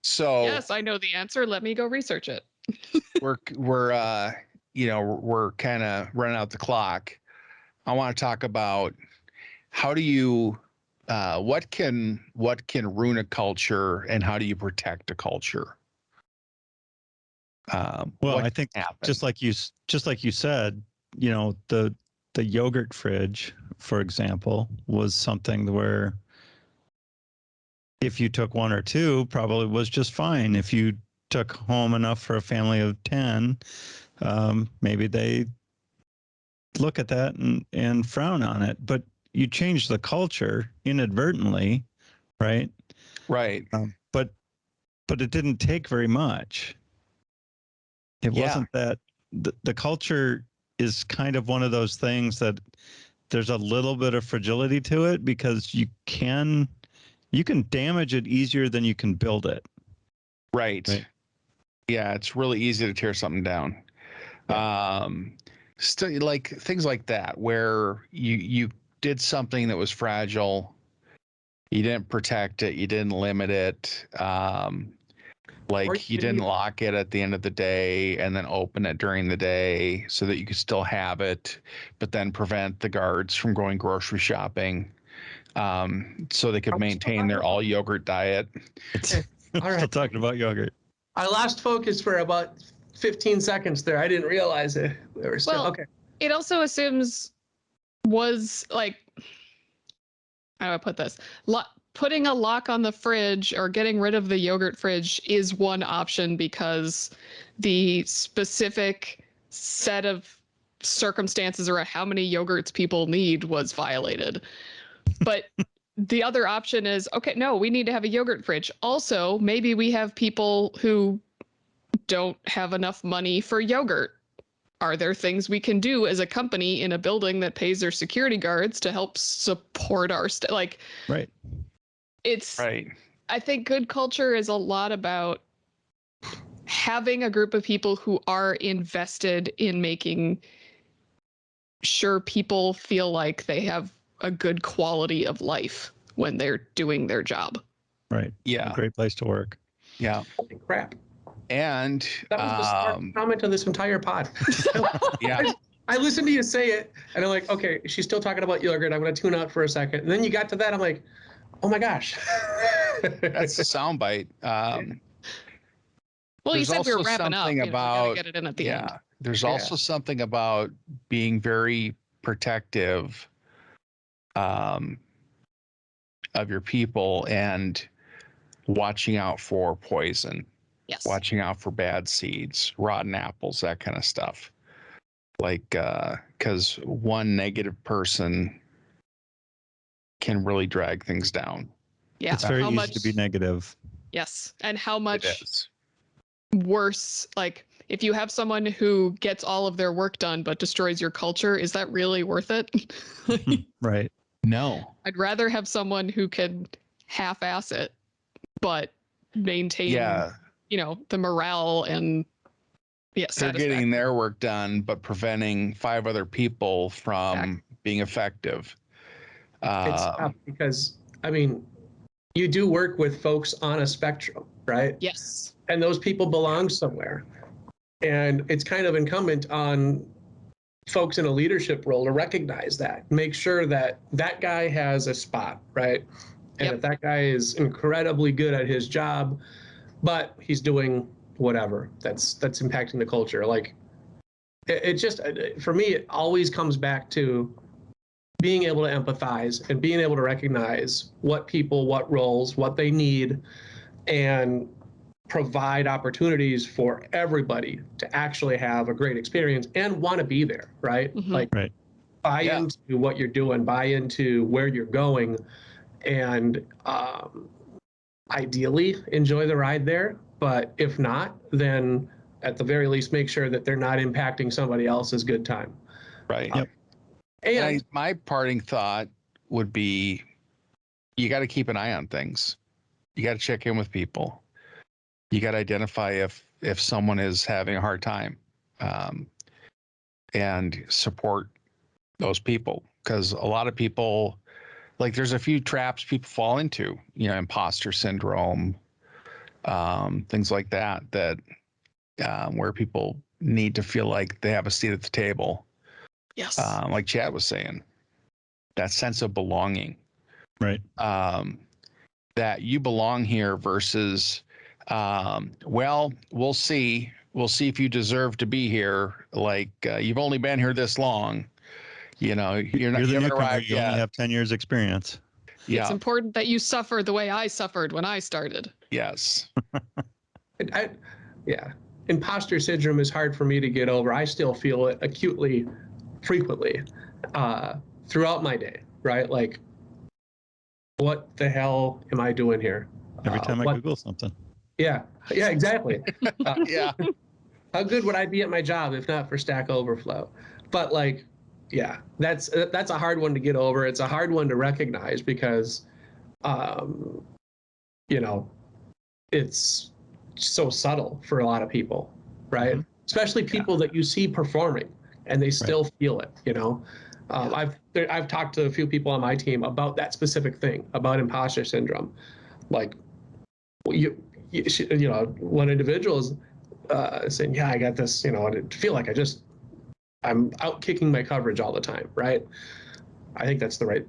Speaker 1: So
Speaker 2: Yes, I know the answer. Let me go research it.
Speaker 1: we're you know, we're kind of running out the clock. I want to talk about how do you what can ruin a culture and how do you protect a culture?
Speaker 4: Well,
Speaker 1: what
Speaker 4: I think
Speaker 1: can happen?
Speaker 4: just like you said, you know, the yogurt fridge, for example, was something where if you took one or two, probably was just fine. If you took home enough for a family of 10, maybe they look at that and frown on it. But you change the culture inadvertently, right?
Speaker 1: Right.
Speaker 4: But it didn't take very much. It
Speaker 1: Yeah.
Speaker 4: wasn't that the culture is kind of one of those things that there's a little bit of fragility to it because you can damage it easier than you can build it.
Speaker 1: Right.
Speaker 4: Right.
Speaker 1: Yeah, it's really easy to tear something down. Still like things like that where you did something that was fragile, you didn't protect it, you didn't limit it, like you didn't lock it at the end of the day and then open it during the day so that you could still have it, but then prevent the guards from going grocery shopping, so they could maintain their all yogurt diet.
Speaker 3: All
Speaker 4: Still
Speaker 3: right.
Speaker 4: talking about yogurt.
Speaker 3: I lost focus for about 15 seconds there. I didn't realize it. We were still
Speaker 2: Well,
Speaker 3: okay.
Speaker 2: It also assumes was like, how do I put this? Putting a lock on the fridge or getting rid of the yogurt fridge is one option because the specific set of circumstances around how many yogurts people need was violated. But the other option is, okay, no, we need to have a yogurt fridge. Also, maybe we have people who don't have enough money for yogurt. Are there things we can do as a company in a building that pays their security guards to help support our like
Speaker 4: Right.
Speaker 2: it's
Speaker 1: Right.
Speaker 2: I think good culture is a lot about having a group of people who are invested in making sure people feel like they have a good quality of life when they're doing their job.
Speaker 4: Right.
Speaker 1: Yeah.
Speaker 4: A great place to work.
Speaker 1: Yeah.
Speaker 3: Holy crap.
Speaker 1: And
Speaker 3: That was the smart comment of this entire pod.
Speaker 1: yeah.
Speaker 3: I listened to you say it, and I'm like, okay, she's still talking about yogurt. I'm going to tune out for a second. And then you got to that. I'm like, oh my gosh.
Speaker 1: That's the soundbite.
Speaker 2: Well, you
Speaker 1: There's
Speaker 2: said we were
Speaker 1: also
Speaker 2: wrapping up.
Speaker 1: something
Speaker 2: You
Speaker 1: about-
Speaker 2: gotta get it in at the end.
Speaker 1: There's
Speaker 3: Yeah.
Speaker 1: also something about being very protective of your people and watching out for poison,
Speaker 2: Yes.
Speaker 1: watching out for bad seeds, rotten apples, that kind of stuff. Like, because one negative person can really drag things down.
Speaker 2: Yeah.
Speaker 4: It's very
Speaker 2: How
Speaker 4: easy
Speaker 2: much,
Speaker 4: to be negative.
Speaker 2: yes. And how much
Speaker 1: It is.
Speaker 2: worse, like if you have someone who gets all of their work done but destroys your culture, is that really worth it?
Speaker 4: Right.
Speaker 1: No.
Speaker 2: I'd rather have someone who can half-ass it, but maintain,
Speaker 1: Yeah.
Speaker 2: you know, the morale and
Speaker 1: They're
Speaker 2: satisfaction.
Speaker 1: getting their work done, but preventing 5 other people from being effective.
Speaker 3: It's tough because, I mean, you do work with folks on a spectrum, right?
Speaker 2: Yes.
Speaker 3: And those people belong somewhere. And it's kind of incumbent on folks in a leadership role to recognize that, make sure that that guy has a spot, right? And
Speaker 2: Yep.
Speaker 3: if that guy is incredibly good at his job, but he's doing whatever that's impacting the culture, like it just, for me, it always comes back to being able to empathize and being able to recognize what people, what roles, what they need, and provide opportunities for everybody to actually have a great experience and want to be there, right?
Speaker 2: Mhm.
Speaker 3: Like
Speaker 4: Right.
Speaker 3: buy
Speaker 1: Yeah.
Speaker 3: into what you're doing, buy into where you're going, and ideally enjoy the ride there. But if not, then at the very least, make sure that they're not impacting somebody else's good time.
Speaker 1: Right.
Speaker 4: Yep.
Speaker 3: And
Speaker 1: My parting thought would be, you got to keep an eye on things. You got to check in with people. You got to identify if someone is having a hard time, and support those people, because a lot of people, like, there's a few traps people fall into, imposter syndrome, things like that, where people need to feel like they have a seat at the table.
Speaker 2: Yes.
Speaker 1: Like Chad was saying, that sense of belonging,
Speaker 4: Right.
Speaker 1: that you belong here versus, well, we'll see if you deserve to be here. Like, you've only been here this long, you're not,
Speaker 4: You're the
Speaker 1: you haven't
Speaker 4: newcomer.
Speaker 1: arrived
Speaker 4: You only
Speaker 1: yet.
Speaker 4: have 10 years experience.
Speaker 1: Yeah.
Speaker 2: It's important that you suffer the way I suffered when I started.
Speaker 1: Yes.
Speaker 3: yeah, imposter syndrome is hard for me to get over. I still feel it acutely, frequently, throughout my day, right? Like, what the hell am I doing here?
Speaker 4: Every time I
Speaker 3: what-
Speaker 4: Google something.
Speaker 3: Yeah, exactly.
Speaker 1: Yeah.
Speaker 3: How good would I be at my job if not for Stack Overflow? But like, yeah, that's a hard one to get over. It's a hard one to recognize because, it's so subtle for a lot of people, right?
Speaker 4: Mhm.
Speaker 3: Especially people that you see performing and they still feel it. I've talked to a few people on my team about that specific thing, about imposter syndrome. Like, one individual is saying, yeah, I got this, and I feel like I'm out kicking my coverage all the time, right? I think that's the right,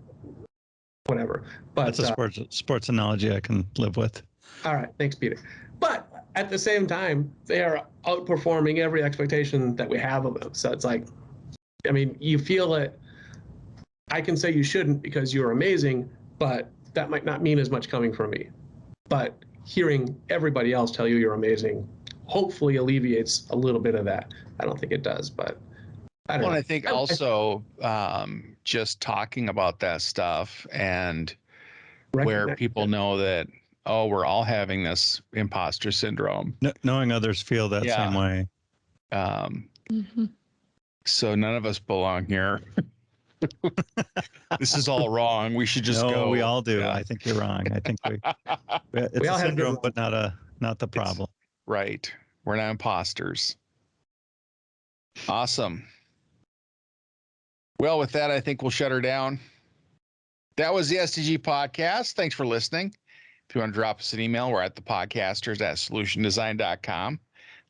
Speaker 3: whatever. But
Speaker 4: That's a sports analogy I can live with.
Speaker 3: all right, thanks, Peter. But at the same time, they are outperforming every expectation that we have of them. So it's like, I mean, you feel it. I can say you shouldn't because you're amazing, but that might not mean as much coming from me. But hearing everybody else tell you you're amazing hopefully alleviates a little bit of that. I don't think it does, but I don't
Speaker 1: Well,
Speaker 3: know.
Speaker 1: and I think also, just talking about that stuff and where
Speaker 3: Recognize
Speaker 1: people
Speaker 3: it.
Speaker 1: know that, oh, we're all having this imposter syndrome.
Speaker 4: Knowing others feel that
Speaker 1: Yeah.
Speaker 4: same way.
Speaker 2: Mhm.
Speaker 1: So none of us belong here. This is all wrong. We should just
Speaker 4: no,
Speaker 1: go.
Speaker 4: we all do.
Speaker 1: Yeah.
Speaker 4: I think you're wrong. I think it's
Speaker 3: We all
Speaker 4: a
Speaker 3: have
Speaker 4: syndrome,
Speaker 3: different-
Speaker 4: but not the problem.
Speaker 1: Right. We're not imposters. Awesome. Well, with that, I think we'll shut her down. That was the SDG podcast. Thanks for listening. If you want to drop us an email, we're at thepodcasters@solutiondesign.com.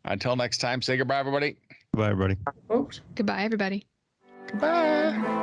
Speaker 1: Until next time, say goodbye, everybody.
Speaker 4: Goodbye, everybody.
Speaker 3: Folks.
Speaker 2: Goodbye, everybody.
Speaker 1: Goodbye.